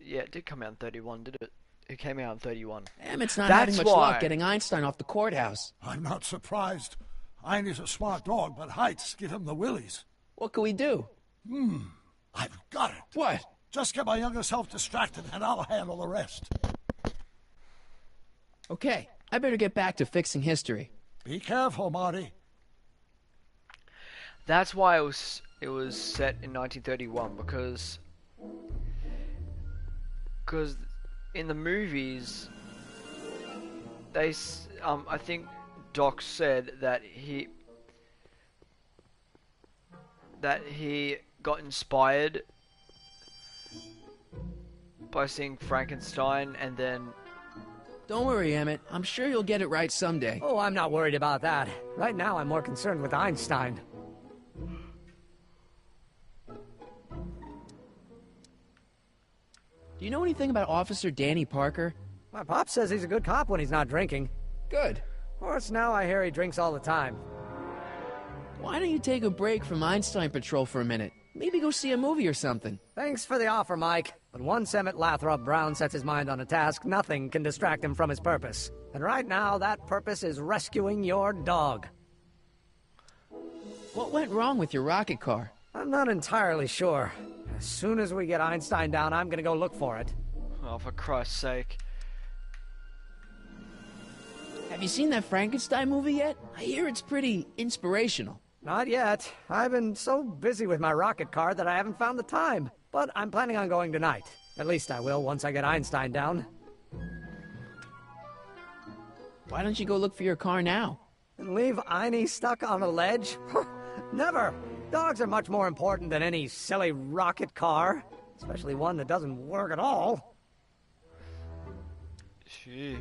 yeah, it did come out in 31, did it? It came out in 31. Emmett's not That's having much why. luck getting Einstein off the courthouse. I'm not surprised. Einstein's a smart dog, but heights give him the willies. What can we do? I've got it. What? Just get my younger self distracted, and I'll handle the rest. Okay, I better get back to fixing history. Be careful, Marty. That's why it was set in 1931, because in the movies I think Doc said that he got inspired by seeing Frankenstein, and then Don't worry, Emmett. I'm sure you'll get it right someday. Oh, I'm not worried about that. Right now, I'm more concerned with Einstein. Do you know anything about Officer Danny Parker? My pop says he's a good cop when he's not drinking. Good. Of course, now I hear he drinks all the time. Why don't you take a break from Einstein Patrol for a minute? Maybe go see a movie or something. Thanks for the offer, Mike. But once Emmett Lathrop Brown sets his mind on a task, nothing can distract him from his purpose. And right now, that purpose is rescuing your dog. What went wrong with your rocket car? I'm not entirely sure. As soon as we get Einstein down, I'm gonna go look for it. oh, for Christ's sake. Have you seen that Frankenstein movie yet? I hear it's pretty inspirational. Not yet. I've been so busy with my rocket car that I haven't found the time. But I'm planning on going tonight. At least I will once I get Einstein down. Why don't you go look for your car now? And leave Einie stuck on a ledge? Never! Dogs are much more important than any silly rocket car. Especially one that doesn't work at all. Sheesh.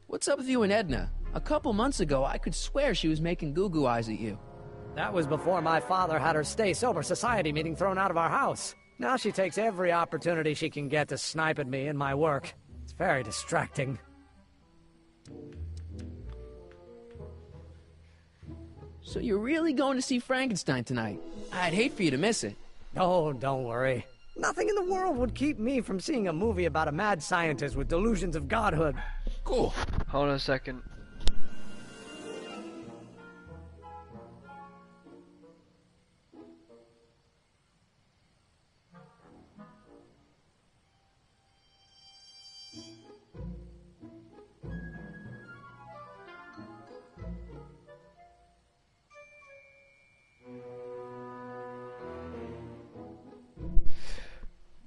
What's up with you and Edna? A couple months ago, I could swear she was making goo-goo eyes at you. That was before my father had her Stay Sober Society meeting thrown out of our house. Now she takes every opportunity she can get to snipe at me and my work. It's very distracting. So you're really going to see Frankenstein tonight? I'd hate for you to miss it. Oh, don't worry. Nothing in the world would keep me from seeing a movie about a mad scientist with delusions of godhood. Cool. Hold on a second.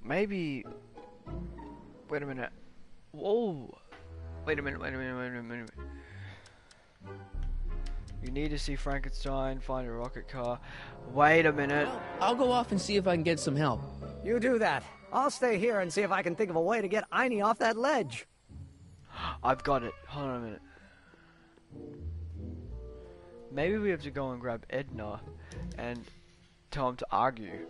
Maybe. Wait a minute. Whoa. Wait a minute. You need to see Frankenstein, find a rocket car. Wait a minute. I'll go off and see if I can get some help. You do that. I'll stay here and see if I can think of a way to get Einie off that ledge. I've got it. Hold on a minute. Maybe we have to go and grab Edna and tell him to argue.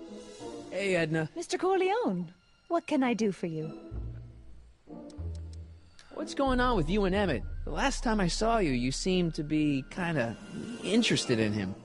Hey, Edna. Mr. Corleone, what can I do for you? What's going on with you and Emmett? The last time I saw you, you seemed to be kinda interested in him.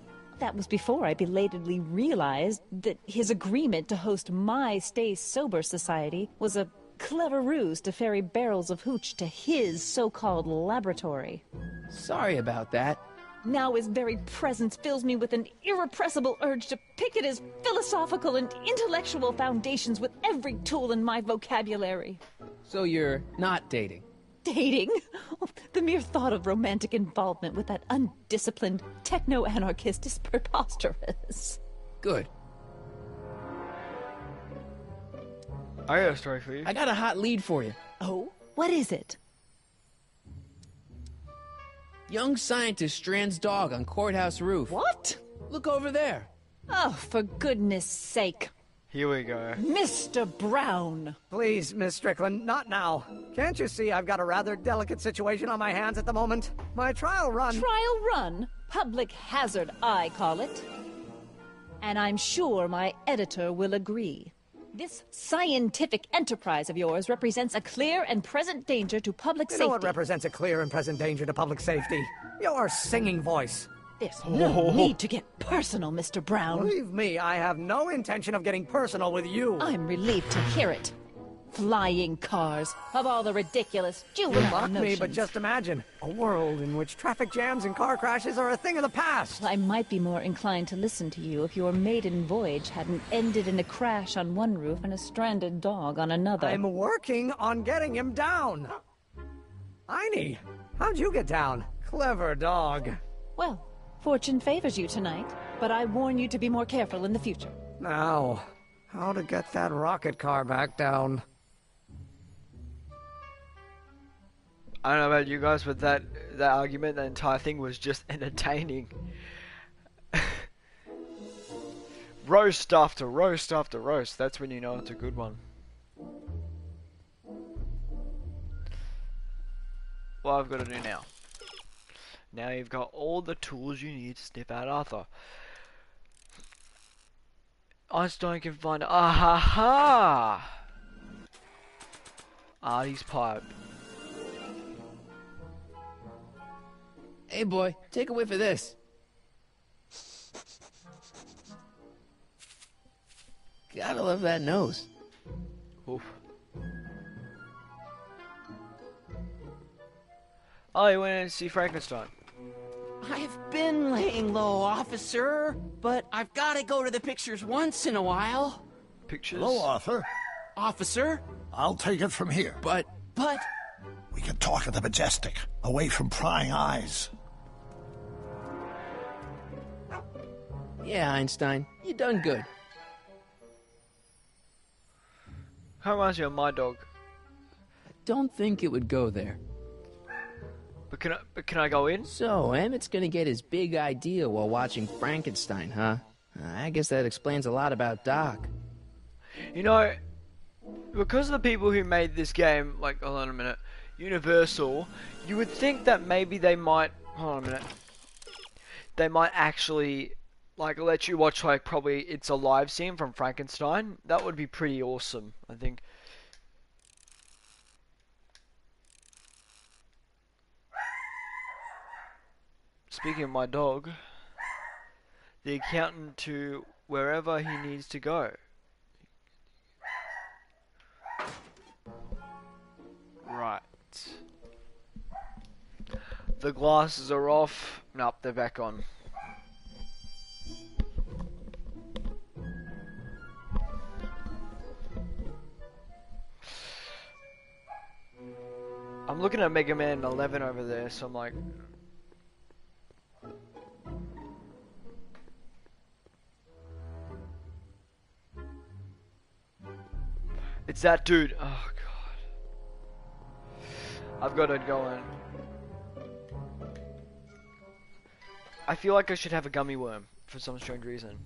That was before I belatedly realized that his agreement to host my Stay Sober Society was a clever ruse to ferry barrels of hooch to his so-called laboratory. Sorry about that. Now his very presence fills me with an irrepressible urge to pick at his philosophical and intellectual foundations with every tool in my vocabulary. So you're not dating? Dating? Oh, the mere thought of romantic involvement with that undisciplined techno-anarchist is preposterous. Good. I got a story for you. I got a hot lead for you. Oh? What is it? Young scientist strands dog on courthouse roof. What? Look over there. Oh, for goodness sake. Here we go. Mr. Brown! Please, Miss Strickland, not now. Can't you see I've got a rather delicate situation on my hands at the moment? My trial run... Trial run? Public hazard, I call it. And I'm sure my editor will agree. This scientific enterprise of yours represents a clear and present danger to public You safety. know what represents a clear and present danger to public safety? Your singing voice. There's no need to get personal, Mr. Brown. Believe me, I have no intention of getting personal with you. I'm relieved to hear it. Flying cars, of all the ridiculous juvenile Mock me, notions. but just imagine a world in which traffic jams and car crashes are a thing of the past. I might be more inclined to listen to you if your maiden voyage hadn't ended in a crash on one roof and a stranded dog on another. I'm working on getting him down. Einie, how'd you get down? Clever dog. Well, fortune favors you tonight, but I warn you to be more careful in the future. Now, how to get that rocket car back down? I don't know about you guys, but that argument, that entire thing was just entertaining. Roast after roast after roast. That's when you know it's a good one. What I've got to do now. Now you've got all the tools you need to sniff out Arthur. Einstein can find Artie's pipe. Hey, boy, take a whiff of this. Gotta love that nose. Oof. Oh, you went in to see Frankenstein. I've been laying low, officer, but I've got to go to the pictures once in a while. Pictures? Hello, Arthur. Officer? I'll take it from here. But... We can talk at the Majestic, away from prying eyes. Yeah, Einstein, you done good. How reminds you of my dog. I don't think it would go there. But can I go in? So, Emmett's gonna get his big idea while watching Frankenstein, huh? I guess that explains a lot about Doc. You know, because of the people who made this game, like, hold on a minute, Universal, you would think that maybe they might, hold on a minute, they might actually, like, let you watch, like, probably it's a live scene from Frankenstein. That would be pretty awesome, I think. Speaking of my dog, the accountant to wherever he needs to go. Right. The glasses are off. Nope, they're back on. I'm looking at Mega Man 11 over there, so I'm like... It's that dude. Oh, God. I've got to go in. I feel like I should have a gummy worm for some strange reason.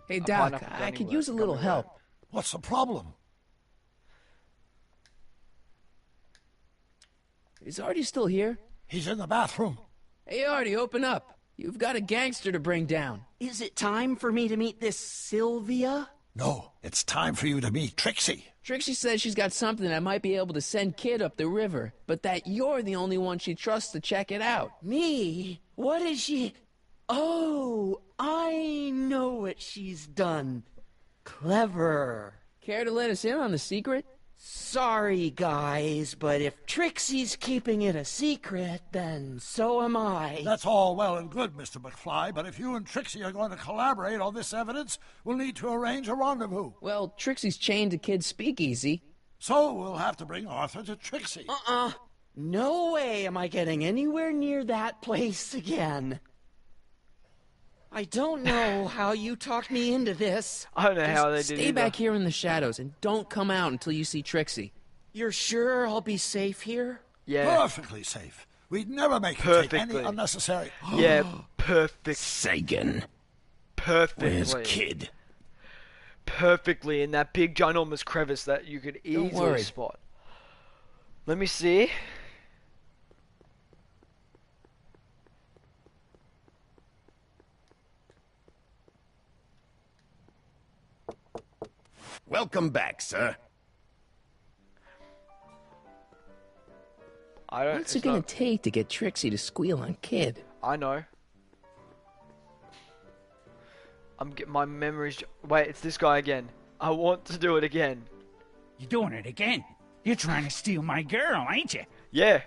Hey, A Doc, pineapple I gummy could worm, use a little gummy help. worm. What's the problem? Is Artie still here? He's in the bathroom. Hey, Artie, open up. You've got a gangster to bring down. Is it time for me to meet this Sylvia? No, it's time for you to meet Trixie. Trixie says she's got something that might be able to send Kid up the river, but that you're the only one she trusts to check it out. Me? What is she... Oh, I know what she's done. Clever. Care to let us in on the secret? Sorry, guys, but if Trixie's keeping it a secret, then so am I. That's all well and good, Mr. McFly, but if you and Trixie are going to collaborate on this evidence, we'll need to arrange a rendezvous. Well, Trixie's chained to Kid's speakeasy. So we'll have to bring Arthur to Trixie. No way am I getting anywhere near that place again. I don't know how you talked me into this. I don't know how they did it. Stay back here in the shadows and don't come out until you see Trixie. You're sure I'll be safe here? Yeah. Perfectly safe. We'd never make you take any unnecessary... Yeah, perfect. Sagan. Perfectly. Where's Kid? Perfectly in that big ginormous crevice that you could easily spot. Let me see. Welcome back, sir. What's it gonna take to get Trixie to squeal on Kid? I know. My memories. Wait, it's this guy again. I want to do it again. You doing it again? You're trying to steal my girl, ain't you? Yeah.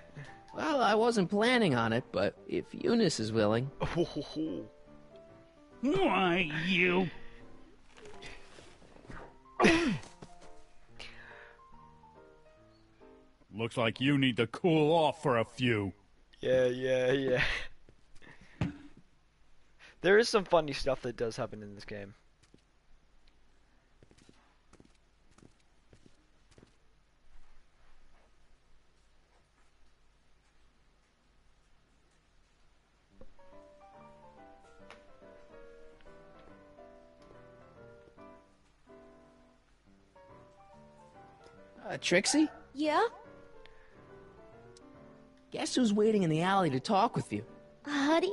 Well, I wasn't planning on it, but if Eunice is willing. Why, you... Looks like you need to cool off for a few. Yeah. There is some funny stuff that does happen in this game. Trixie? Yeah? Guess who's waiting in the alley to talk with you? Huddy?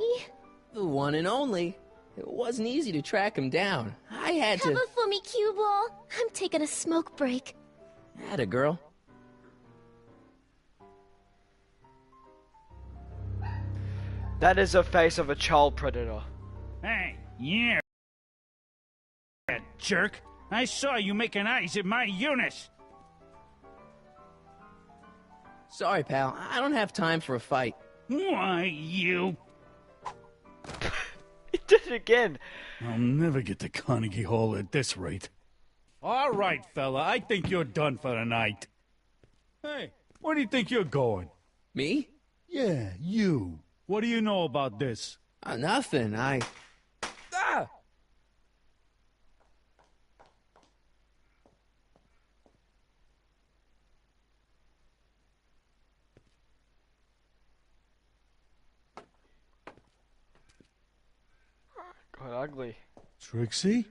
The one and only. It wasn't easy to track him down. I had to... Cover for me, cue ball. I'm taking a smoke break. Atta girl. That is the face of a child predator. Hey, yeah, jerk. I saw you making eyes at my Eunice. Sorry, pal. I don't have time for a fight. Why, you... He did it again. I'll never get to Carnegie Hall at this rate. All right, fella. I think you're done for the night. Hey, where do you think you're going? Me? Yeah, you. What do you know about this? Nothing. Ah! Quite ugly. Trixie?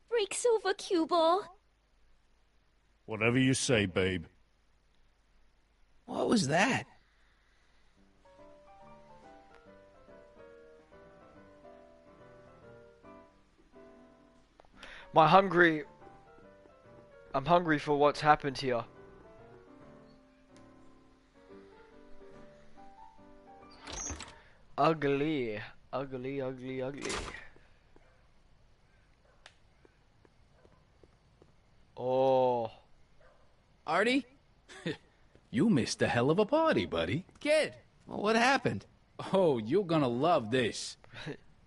Breaks over, cue ball. Whatever you say, babe. What was that? I'm hungry for what's happened here. Ugly. Ugly. Oh. Artie? You missed a hell of a party, buddy. Kid, well, what happened? Oh, you're gonna love this.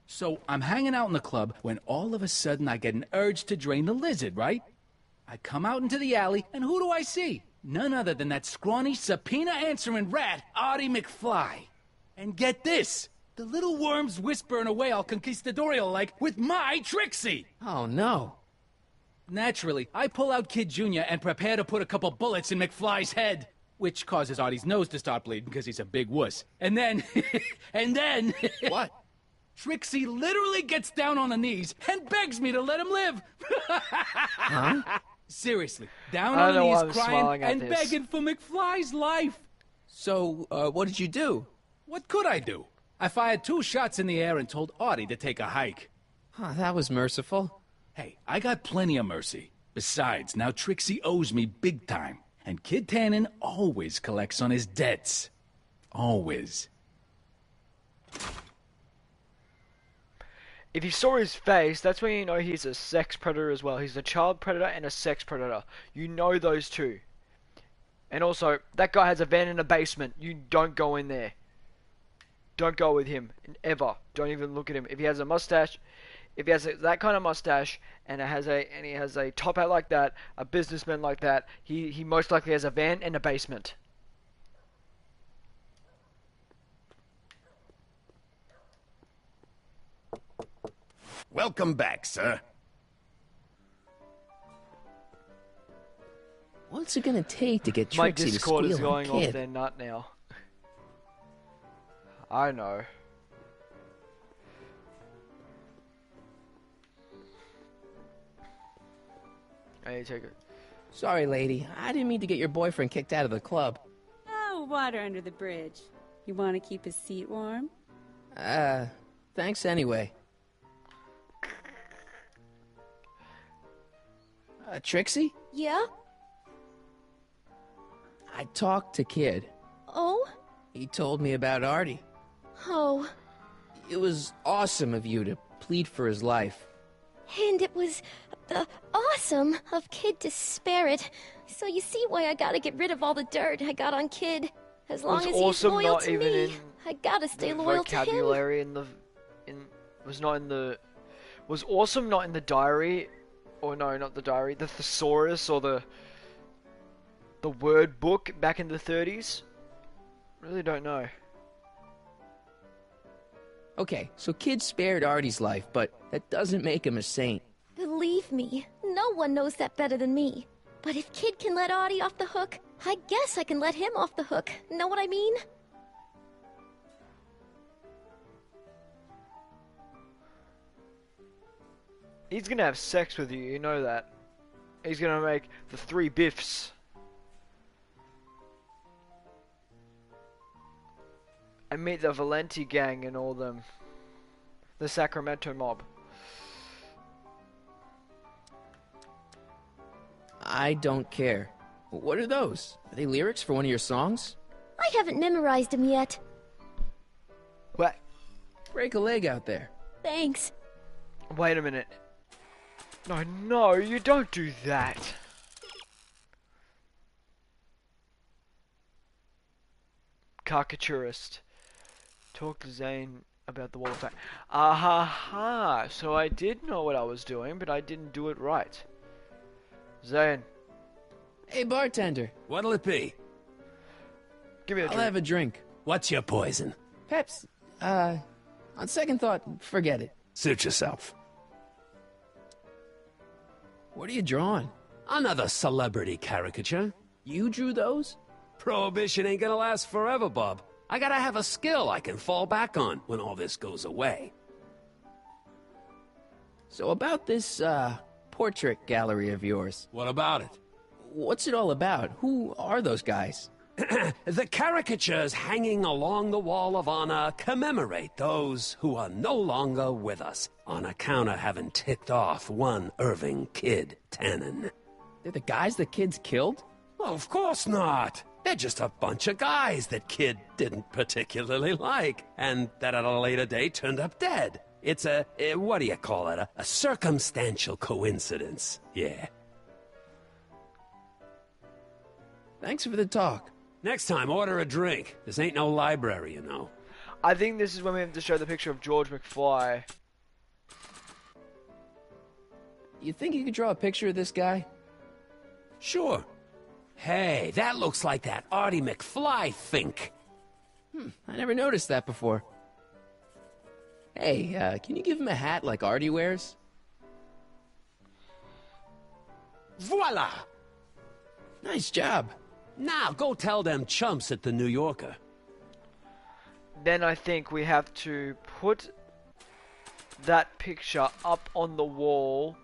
So, I'm hanging out in the club when all of a sudden I get an urge to drain the lizard, right? I come out into the alley, and who do I see? None other than that scrawny, subpoena-answering rat, Artie McFly. And get this! The little worm's whispering away all conquistadorial-like with my Trixie! Oh, no. Naturally, I pull out Kid Jr. and prepare to put a couple bullets in McFly's head. Which causes Artie's nose to start bleeding because he's a big wuss. And then... and then... What? Trixie literally gets down on her knees and begs me to let him live. Huh? Seriously, down on her knees crying and this. begging for McFly's life. So, what did you do? What could I do? I fired 2 shots in the air and told Artie to take a hike. Oh, that was merciful. Hey, I got plenty of mercy. Besides, now Trixie owes me big time. And Kid Tannen always collects on his debts. Always. If you saw his face, that's when you know he's a sex predator as well. He's a child predator and a sex predator. You know those two. And also, that guy has a van in a basement. You don't go in there. Don't go with him. Ever. Don't even look at him. If he has a mustache, if he has that kind of mustache, and he has a top hat like that, a businessman like that, he most likely has a van and a basement. Welcome back, sir. What's it gonna take to get My Trixie to Discord is squeal on going off Kid? their nut now. I know. Hey, take it. Sorry, lady. I didn't mean to get your boyfriend kicked out of the club. Oh, water under the bridge. You want to keep his seat warm? Thanks anyway. Trixie? Yeah? I talked to Kid. Oh? He told me about Artie. Oh. It was awesome of you to plead for his life. And it was awesome of Kid to spare it. So you see why I gotta get rid of all the dirt I got on Kid. As long as he's awesome loyal not to even me, in I gotta stay the loyal to him. vocabulary was awesome not in the diary, or no, not the diary, the thesaurus or the word book back in the 30s. Really don't know. Okay, so Kid spared Artie's life, but that doesn't make him a saint. Believe me, no one knows that better than me. But if Kid can let Artie off the hook, I guess I can let him off the hook. Know what I mean? He's gonna have sex with you, you know that. He's gonna make the 3 biffs. And meet the Valenti gang and all them. The Sacramento mob. I don't care. What are those? Are they lyrics for one of your songs? I haven't memorized him yet. What? Break a leg out there. Thanks. Wait a minute. No, you don't do that. Caricaturist. Talk to Zane about the wall of fame. Aha! So I did know what I was doing, but I didn't do it right. Zane. Hey, bartender. What'll it be? Give me a I'll drink. have a drink. What's your poison? Peps, on second thought, forget it. Suit yourself. What are you drawing? Another celebrity caricature. You drew those? Prohibition ain't gonna last forever, Bob. I gotta have a skill I can fall back on when all this goes away. So about this, portrait gallery of yours. What about it? What's it all about? Who are those guys? The caricatures hanging along the wall of honor commemorate those who are no longer with us on account of having ticked off one Irving Kid Tannen. They're the guys the kids killed? Well, of course not. They're just a bunch of guys that Kid didn't particularly like, and that at a later date turned up dead. It's what do you call it? A circumstantial coincidence. Yeah. Thanks for the talk. Next time, order a drink. This ain't no library, you know. I think this is when we have to show the picture of George McFly. You think you could draw a picture of this guy? Sure. Hey, that looks like that Artie McFly think. I never noticed that before. Hey, can you give him a hat like Artie wears? Voila! Nice job. Now, go tell them chumps at the New Yorker. Then I think we have to put that picture up on the wall.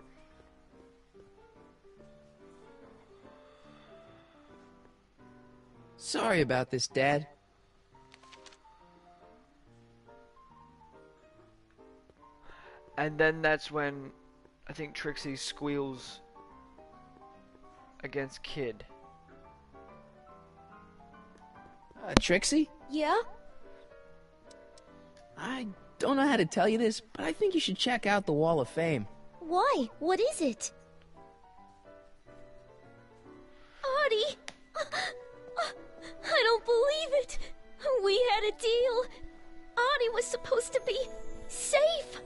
Sorry about this, Dad. And then that's when I think Trixie squeals against Kid. Trixie? Yeah? I don't know how to tell you this, but I think you should check out the Wall of Fame. Why? What is it? Artie! I don't believe it! We had a deal! Artie was supposed to be safe!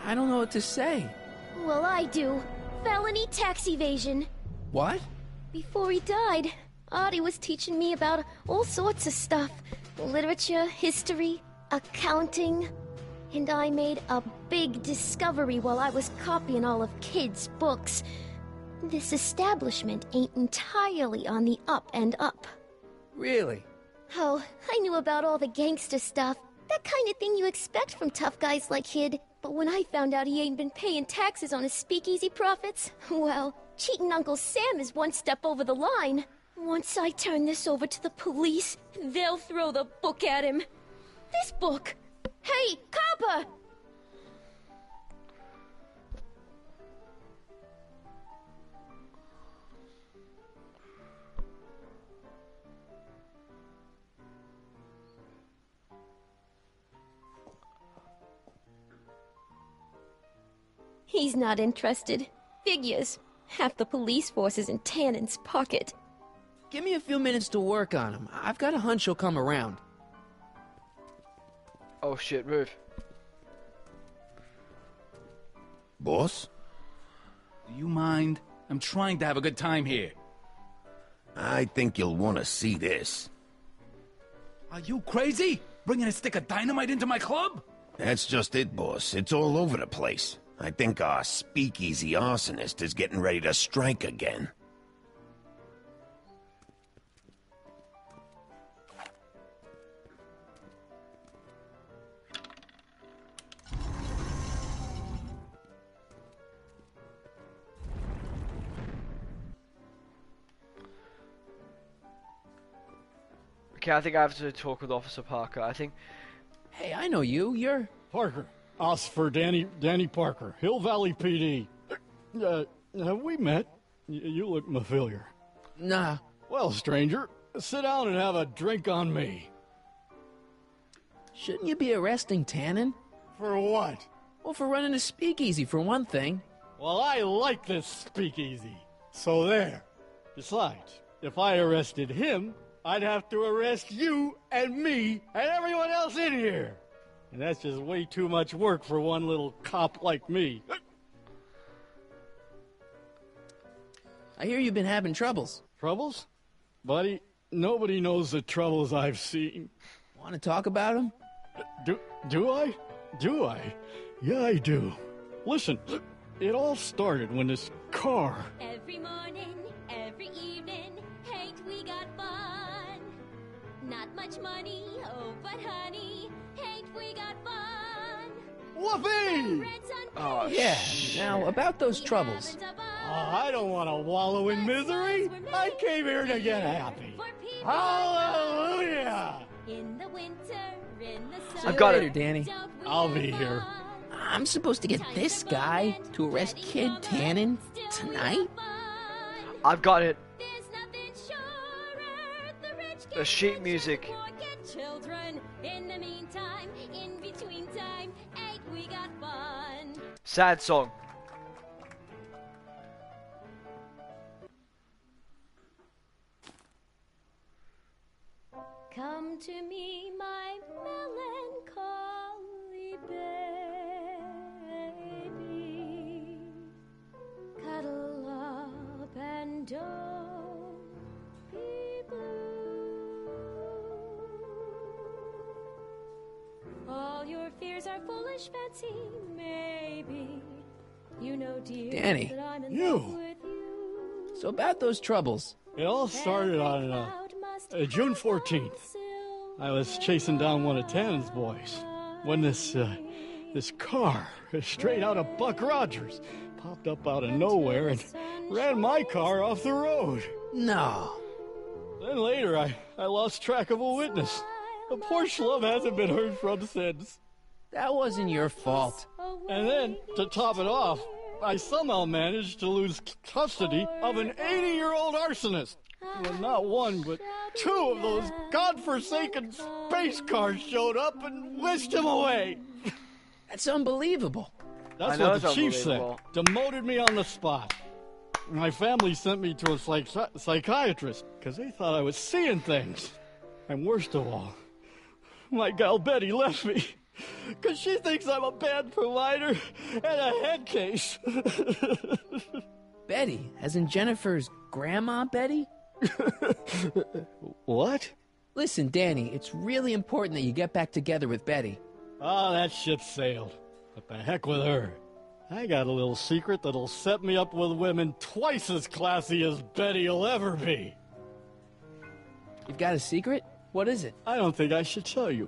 I don't know what to say. Well, I do. Felony tax evasion. What? Before he died, Artie was teaching me about all sorts of stuff. Literature, history, accounting. And I made a big discovery while I was copying all of Kid's books. This establishment ain't entirely on the up and up. Really? Oh, I knew about all the gangster stuff. That kind of thing you expect from tough guys like Kid. But when I found out he ain't been paying taxes on his speakeasy profits, well, cheating Uncle Sam is one step over the line. Once I turn this over to the police, they'll throw the book at him. This book! Hey, copper! He's not interested. Figures. Half the police force is in Tannen's pocket. Give me a few minutes to work on him. I've got a hunch he'll come around. Oh shit, move. Boss? Do you mind? I'm trying to have a good time here. I think you'll want to see this. Are you crazy? Bringing a stick of dynamite into my club? That's just it, boss. It's all over the place. I think our speakeasy arsonist is getting ready to strike again. Okay, I think I have to talk with Officer Parker. I think... Hey, I know you. You're... Parker. Oscar Danny Parker, Hill Valley PD. Have we met? You look familiar. Nah. Well, stranger, sit down and have a drink on me. Shouldn't you be arresting Tannen? For what? Well, for running a speakeasy, for one thing. Well, I like this speakeasy. So there. Besides, if I arrested him, I'd have to arrest you and me and everyone else in here. And that's just way too much work for one little cop like me. I hear you've been having troubles. Troubles? Buddy, nobody knows the troubles I've seen. Want to talk about them? Do I? Do I? Yeah, I do. Listen, it all started when this car... Every morning, every evening, ain't we got fun? Not much money, oh, but honey, ain't we got fun? Whoopee! Oh, yeah. Now, about those troubles. I don't want to wallow in misery. I came here to get happy. Hallelujah! In the winter, in the summer. I've got it, Danny. I'll be here. I'm supposed to get this guy to arrest Kid Tannen tonight? I've got it. The sheet music. Children, in the meantime, in between time, ain't we got fun? Sad song. Come to me, my melancholy baby. Cuddle up and don't be blue. All your fears are foolish fancy, maybe. You know, dear, Danny. that I'm in love with you. So about those troubles. It all started on June 14th. I was chasing down one of Tannen's boys when this car, straight out of Buck Rogers, popped up out of nowhere and ran my car off the road. No. Then later, I lost track of a witness. The poor schlub hasn't been heard from since. That wasn't your fault. And then, to top it off, I somehow managed to lose custody of an 80-year-old arsonist. When not one, but two of those godforsaken space cars showed up and whisked him away. That's unbelievable. That's what the chief said. Demoted me on the spot. My family sent me to a psychiatrist because they thought I was seeing things. And worst of all, my gal Betty left me because she thinks I'm a bad provider and a head case. Betty, as in Jennifer's grandma Betty? What? Listen, Danny, it's really important that you get back together with Betty. Oh, that ship sailed. What the heck with her? I got a little secret that'll set me up with women twice as classy as Betty will ever be. You've got a secret? What is it? I don't think I should tell you.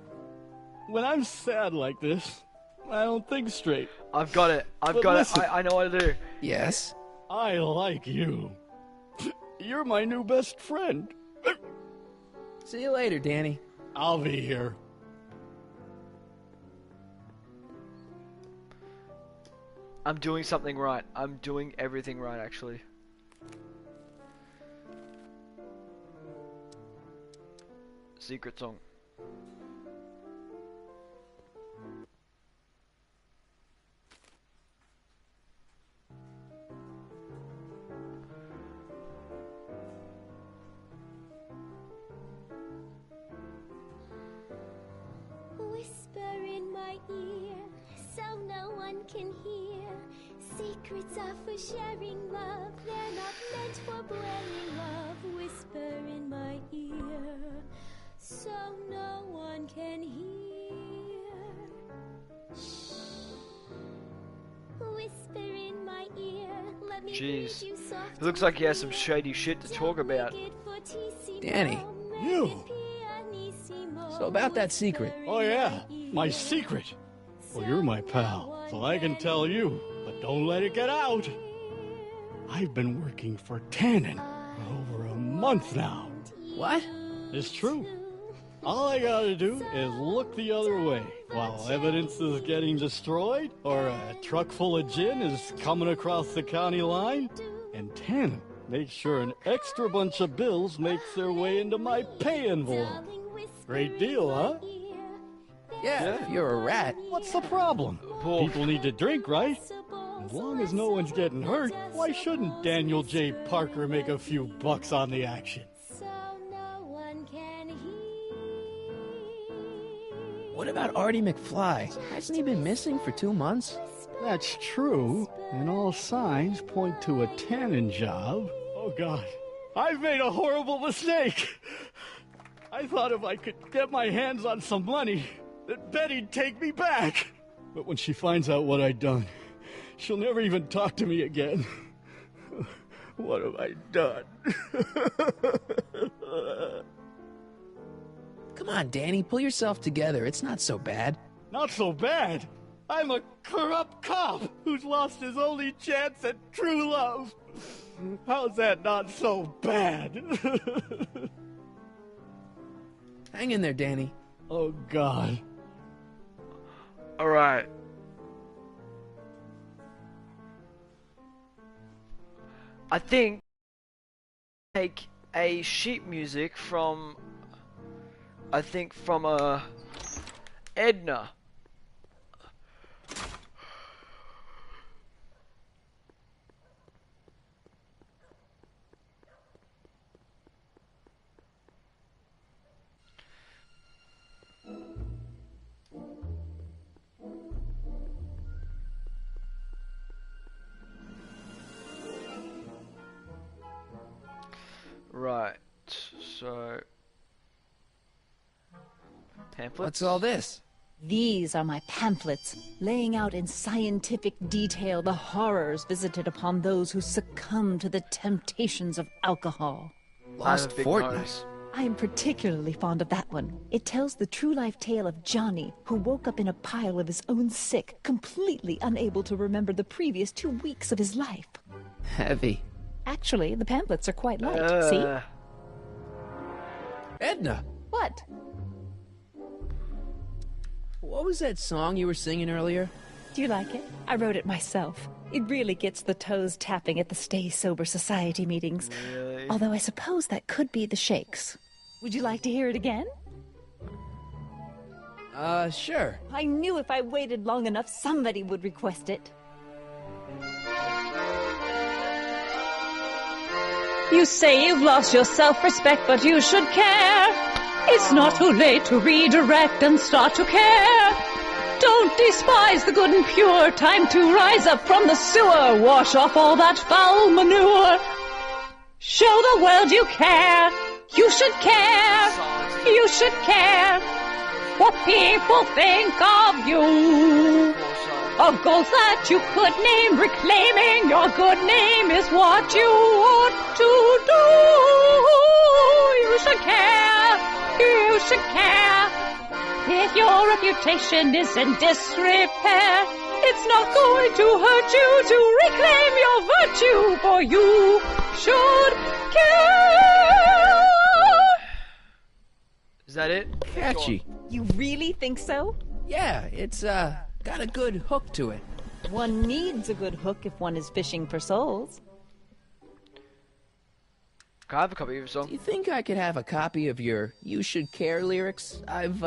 When I'm sad like this, I don't think straight. I've got it. I've got it. I know what to do. Yes? I like you. You're my new best friend. See you later, Danny. I'll be here. I'm doing something right. I'm doing everything right, actually. Secret song. Whisper in my ear, so no one can hear. Secrets are for sharing love, they're not meant for blaring love. Whisper in my ear, so no one can hear. Shh. Whisper in my ear, let me read Jeez. you soft. It looks like he has some shady shit to talk about. Danny. You! So about that secret. Oh yeah, my secret. Well, you're my pal, so I can tell you, but don't let it get out. I've been working for Tannen for over a month now. What? It's true. All I gotta do is look the other way while evidence is getting destroyed or a truck full of gin is coming across the county line, and Tannen makes sure an extra bunch of bills makes their way into my pay envelope. Great deal, huh? Yeah, if you're a rat. What's the problem? People need to drink, right? As long as no one's getting hurt, why shouldn't Daniel J. Parker make a few bucks on the action? What about Artie McFly? Hasn't he been missing for 2 months? That's true, and all signs point to a Tannen job. Oh God, I've made a horrible mistake. I thought if I could get my hands on some money, that Betty'd take me back. But when she finds out what I'd done, she'll never even talk to me again. What have I done? Come on, Danny, pull yourself together. It's not so bad. Not so bad. I'm a corrupt cop who's lost his only chance at true love. How's that not so bad? Hang in there, Danny. Oh, God. Alright. I think take a sheet music from Edna. Right, so pamphlets. What's all this? These are my pamphlets, laying out in scientific detail the horrors visited upon those who succumb to the temptations of alcohol. Lost fortnight. I am particularly fond of that one. It tells the true life tale of Johnny, who woke up in a pile of his own sick, completely unable to remember the previous 2 weeks of his life. Heavy. Actually, the pamphlets are quite light. See? Edna! What? What was that song you were singing earlier? Do you like it? I wrote it myself. It really gets the toes tapping at the Stay Sober Society meetings. Really? Although I suppose that could be the shakes. Would you like to hear it again? Sure. I knew if I waited long enough, somebody would request it. You say you've lost your self-respect, but you should care. It's not too late to redirect and start to care. Don't despise the good and pure. Time to rise up from the sewer. Wash off all that foul manure. Show the world you care. You should care. You should care what people think of you. Of goals that you could name. Reclaiming your good name is what you ought to do. You should care. You should care. If your reputation is in disrepair, it's not going to hurt you to reclaim your virtue, for you should care. Is that it? Catchy. You really think so? Yeah, it's, got a good hook to it. One needs a good hook if one is fishing for souls. Can I have a copy of your song? Do you think I could have a copy of your You Should Care lyrics? I've,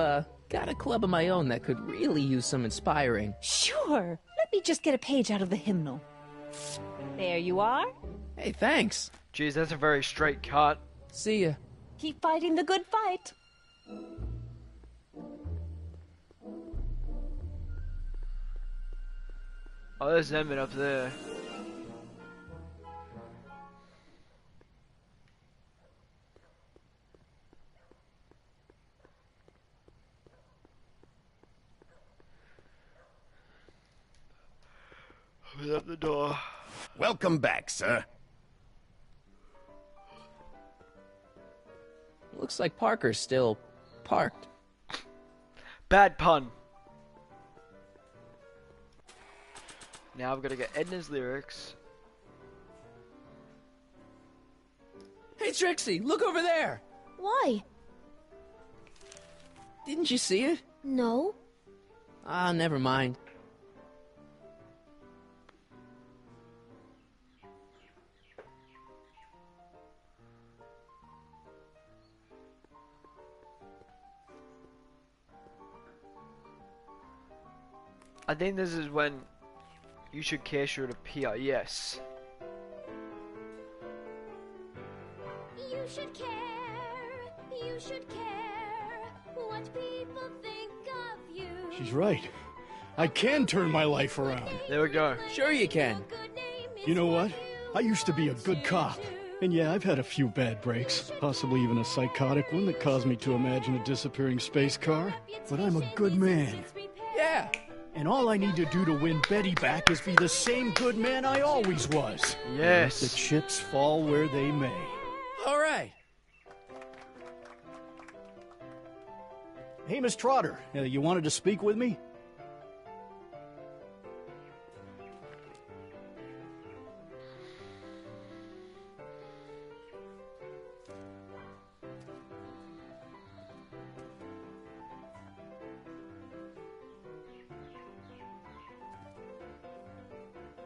got a club of my own that could really use some inspiring. Sure. Let me just get a page out of the hymnal. There you are. Hey, thanks. Geez, that's a very straight cut. See ya. Keep fighting the good fight. Oh, there's Emmett up there. Open up the door. Welcome back, sir. Looks like Parker's still parked. Bad pun. Now I've got to get Edna's lyrics. Hey, Trixie, look over there! Why? Didn't you see it? No. Ah, never mind. I think this is when You Should Care should appear, yes. You should care. You should care what people think of you. She's right. I can turn my life around. There we go. Sure you can. You know what? I used to be a good cop. And yeah, I've had a few bad breaks. Possibly even a psychotic one that caused me to imagine a disappearing space car. But I'm a good man. Yeah. And all I need to do to win Betty back is be the same good man I always was. Yes. Let the chips fall where they may. All right. Hey, Miss Trotter, you wanted to speak with me?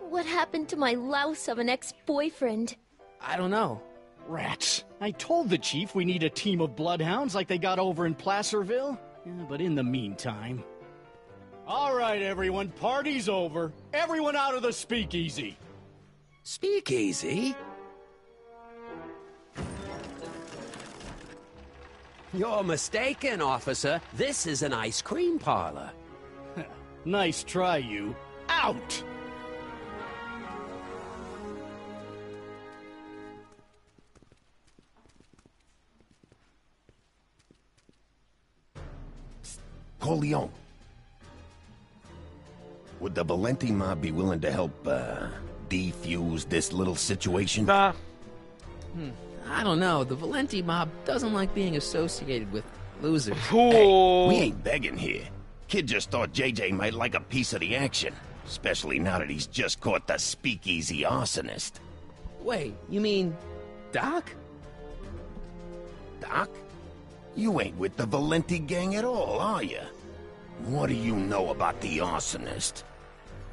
What happened to my louse of an ex-boyfriend? I don't know. Rats. I told the chief we need a team of bloodhounds like they got over in Placerville. Yeah, but in the meantime... All right, everyone, party's over. Everyone out of the speakeasy. Speakeasy? You're mistaken, officer. This is an ice cream parlor. Nice try, you. Out! Corleone. Would the Valenti mob be willing to help, defuse this little situation? Nah. I don't know. The Valenti mob doesn't like being associated with losers. Hey, we ain't begging here. Kid just thought JJ might like a piece of the action. Especially now that he's just caught the speakeasy arsonist. Wait, you mean Doc? Doc? You ain't with the Valenti gang at all, are you? What do you know about the arsonist?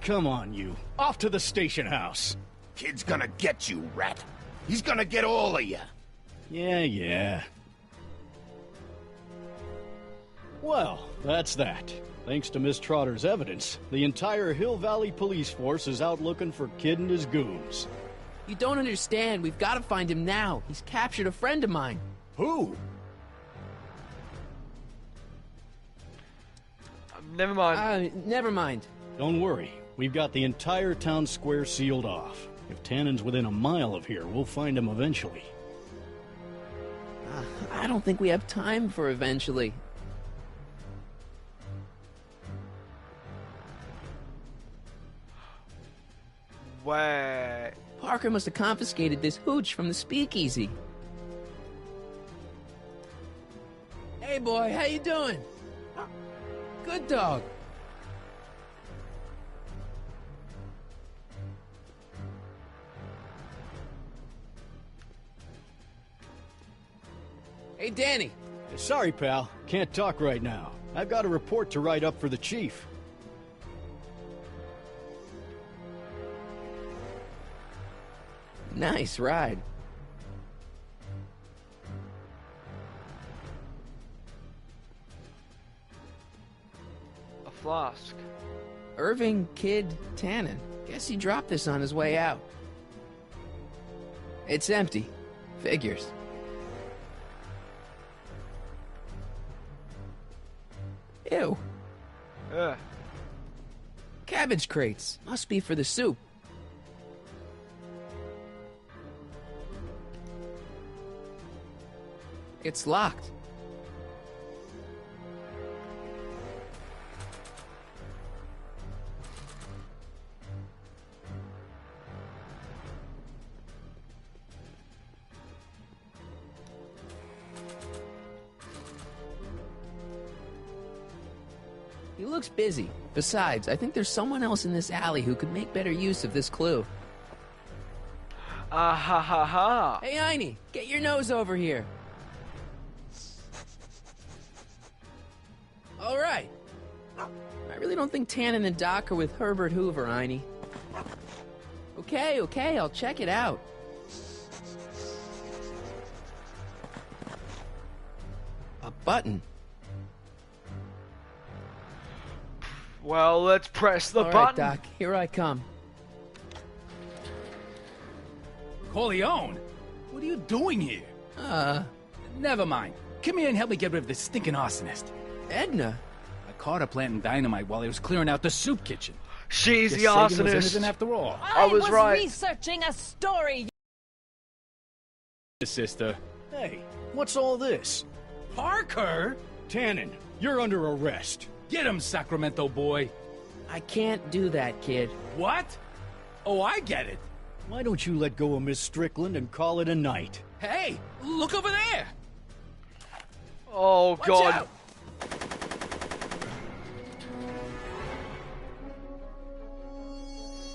Come on, you. Off to the station house. Kid's gonna get you, rat. He's gonna get all of you. Yeah. Well, that's that. Thanks to Miss Trotter's evidence, the entire Hill Valley police force is out looking for Kid and his goons. You don't understand. We've got to find him now. He's captured a friend of mine. Who? Never mind. Never mind. Don't worry. We've got the entire town square sealed off. If Tannen's within a mile of here, we'll find him eventually. I don't think we have time for eventually. Wait. Parker must have confiscated this hooch from the speakeasy. Hey boy, how you doing? Good dog. Hey Danny. Sorry, pal. Can't talk right now. I've got a report to write up for the chief. Nice ride. A flask. Irving Kid Tannen. Guess he dropped this on his way out. It's empty. Figures. Ew. Ugh. Cabbage crates. Must be for the soup. It's locked. He looks busy. Besides, I think there's someone else in this alley who could make better use of this clue. Ah ha ha ha. Hey, Einie, get your nose over here. All right. I really don't think Tannen and Doc are with Herbert Hoover, Einie. Okay, I'll check it out. A button. Well, let's press the All button. right, Doc, here I come. Corleone? What are you doing here? Never mind. Come here and help me get rid of this stinking arsonist. Edna? I caught her planting dynamite while he was clearing out the soup kitchen. She's Guess the Sagan was arsonist. innocent after all. I was right. researching a story. Sister. Hey, what's all this? Parker? Tannen, you're under arrest. Get him, Sacramento boy. I can't do that, kid. What? Oh, I get it. Why don't you let go of Miss Strickland and call it a night? Hey, look over there. Oh, Watch God. out.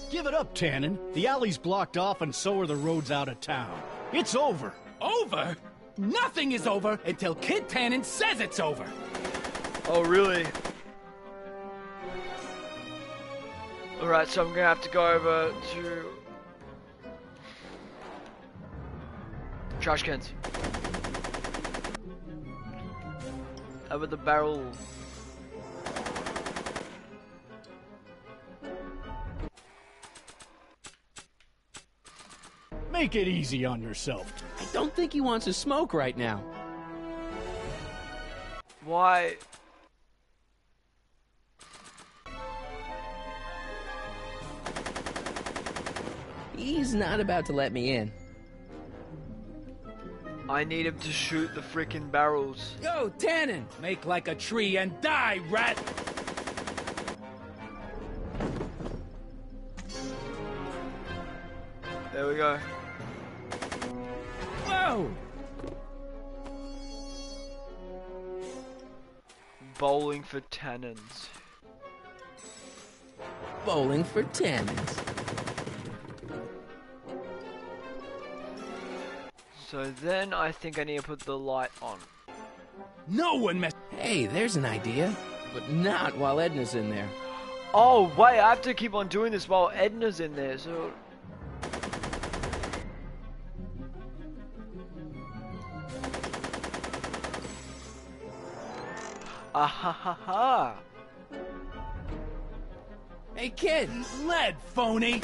Give it up, Tannen. The alley's blocked off and so are the roads out of town. It's over. Over? Nothing is over until Kid Tannen says it's over. Oh, really? Alright, so I'm gonna have to go over to... trash cans. Over the barrel. Make it easy on yourself. I don't think he wants to smoke right now. Why? He's not about to let me in. I need him to shoot the freaking barrels. Go, Tannen! Make like a tree and die, rat! There we go. Whoa! Bowling for Tannens. Bowling for Tannens. So then I think I need to put the light on. No one mess. Hey, there's an idea. But not while Edna's in there. Oh, wait, I have to keep on doing this while Edna's in there, so... Ah ha ha ha! Hey, kid! Lead, phony!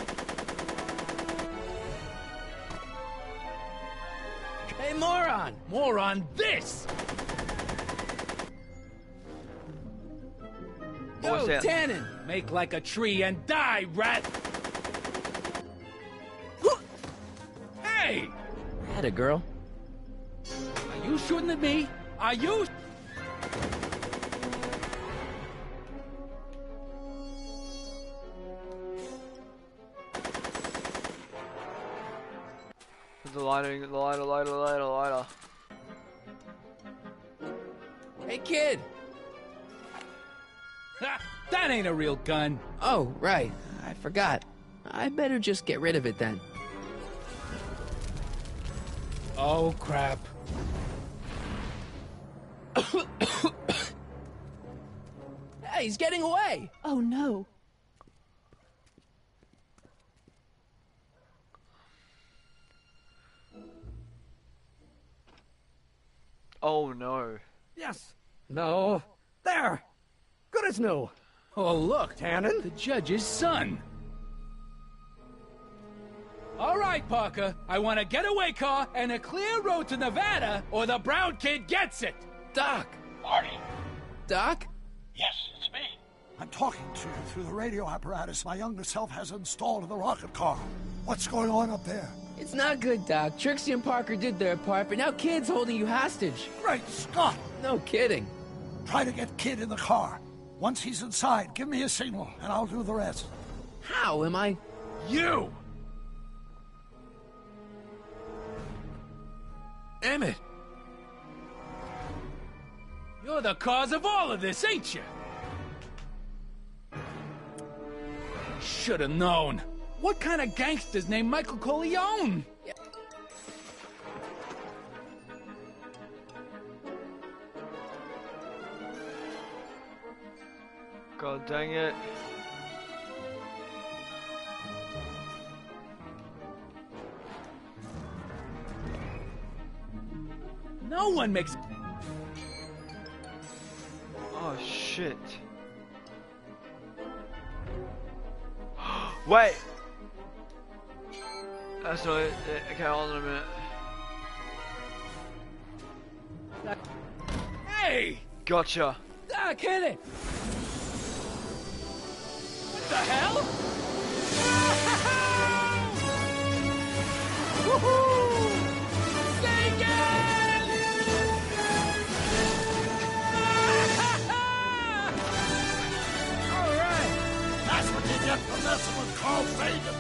Hey, moron! Moron, this! Yo, What's that? Tannen! Make like a tree and die, rat! Hey! Had a girl. Are you shooting at me? Are you? The lighter. Hey, kid! Ha, that ain't a real gun. Oh, right. I forgot. I better just get rid of it then. Oh, crap. Hey, he's getting away! Oh no. Oh no. Yes. No. There. Good as new. Oh, look. Tannen? The judge's son. All right, Parker. I want a getaway car and a clear road to Nevada, or the brown kid gets it. Doc! Marty. Doc? Yes, it's me. I'm talking to you through the radio apparatus my younger self has installed in the rocket car. What's going on up there? It's not good, Doc. Trixie and Parker did their part, but now Kid's holding you hostage. Great Scott! No kidding. Try to get Kid in the car. Once he's inside, give me a signal, and I'll do the rest. How am I... You! Emmett! You're the cause of all of this, ain't you? Should have known. What kind of gangster's named Michael Corleone? God dang it. No one makes... Oh shit. Wait! That's not it. Okay, hold on a minute. Hey! Gotcha. Doc, hit it! What the hell? Woohoo! Sing it! All right. That's what you get for messing with Carl Sagan.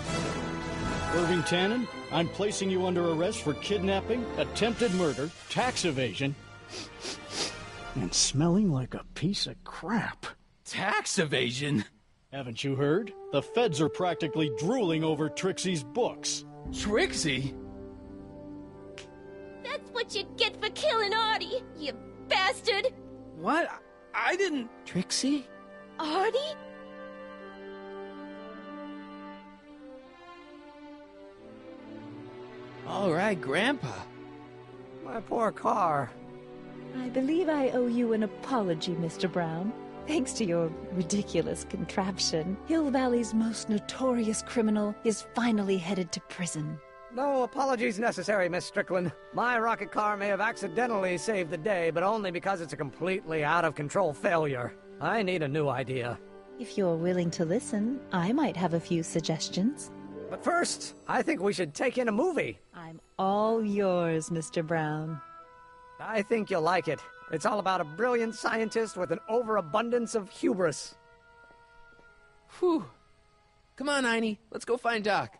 Irving Tannen, I'm placing you under arrest for kidnapping, attempted murder, tax evasion, and smelling like a piece of crap. Tax evasion? Haven't you heard? The feds are practically drooling over Trixie's books. Trixie? That's what you get for killing Artie, you bastard! What? I didn't... Trixie? Artie? All right, Grandpa. My poor car. I believe I owe you an apology, Mr. Brown. Thanks to your ridiculous contraption, Hill Valley's most notorious criminal is finally headed to prison. No apologies necessary, Miss Strickland. My rocket car may have accidentally saved the day, but only because it's a completely out-of-control failure. I need a new idea. If you're willing to listen, I might have a few suggestions. But first, I think we should take in a movie. I'm all yours, Mr. Brown. I think you'll like it. It's all about a brilliant scientist with an overabundance of hubris. Whew. Come on, Einie. Let's go find Doc.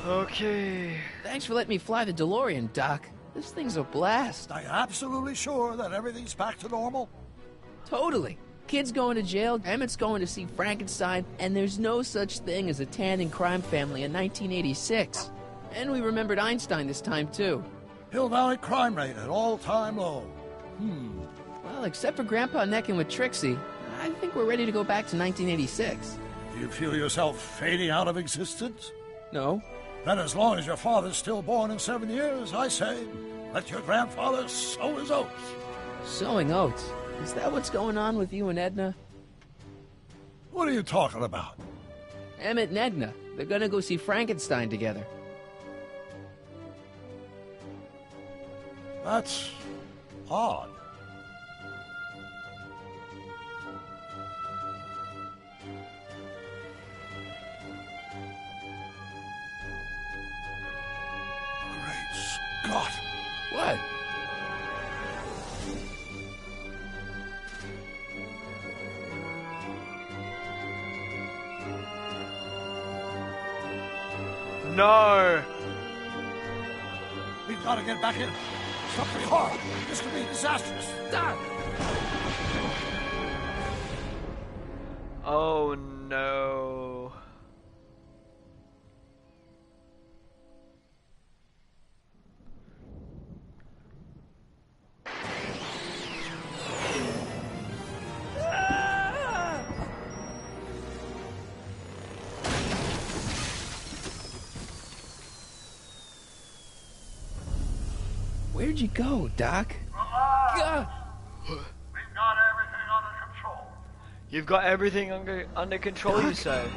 Okay. Thanks for letting me fly the DeLorean, Doc. This thing's a blast. Are you absolutely sure that everything's back to normal? Totally. Kid's going to jail, Emmett's going to see Frankenstein, and there's no such thing as a Tannen crime family in 1986. And we remembered Einstein this time, too. Hill Valley crime rate at all-time low. Well, except for Grandpa necking with Trixie, I think we're ready to go back to 1986. Do you feel yourself fading out of existence? No. Then as long as your father's still born in 7 years, I say, let your grandfather sow his oats. Sowing oats? Is that what's going on with you and Edna? What are you talking about? Emmett and Edna. They're gonna go see Frankenstein together. That's odd. Great Scott! What? No! We've got to get back in. Stop the car. This could be disastrous. Doc! Oh no. Where'd you go, Doc? We've got everything under control. You've got everything under control, you say?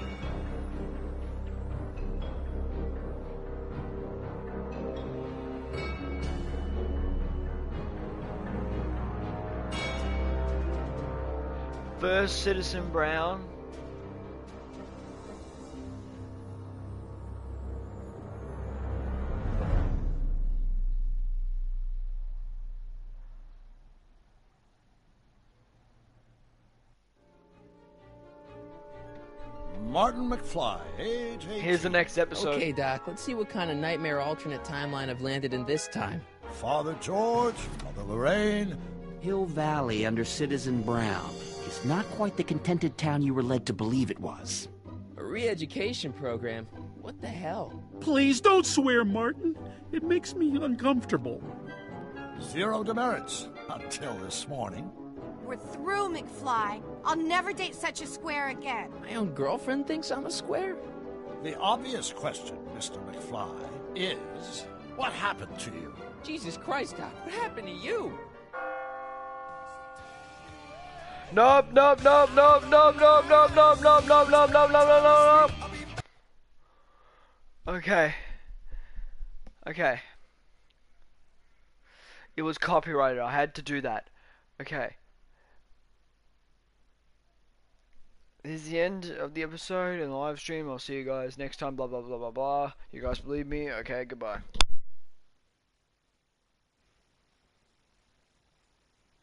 First Citizen Brown. Martin McFly, age 18. Here's the next episode. Okay, Doc, let's see what kind of nightmare alternate timeline I've landed in this time. Father George, Mother Lorraine. Hill Valley under Citizen Brown is not quite the contented town you were led to believe it was. A re-education program? What the hell? Please don't swear, Martin. It makes me uncomfortable. Zero demerits until this morning. We're through, McFly. I'll never date such a square again. My own girlfriend thinks I'm a square? The obvious question, Mr. McFly, is what happened to you? Jesus Christ, Doc, what happened to you? Nope, nope, nope, nope, nope, nope, nope, nope, nope, nope, nope, nope, nope, nope, nope, nope. Okay. Okay. It was copyrighted. I had to do that. Okay. This is the end of the episode and the live stream. I'll see you guys next time. Blah, blah, blah, blah, blah. You guys believe me? Okay, goodbye.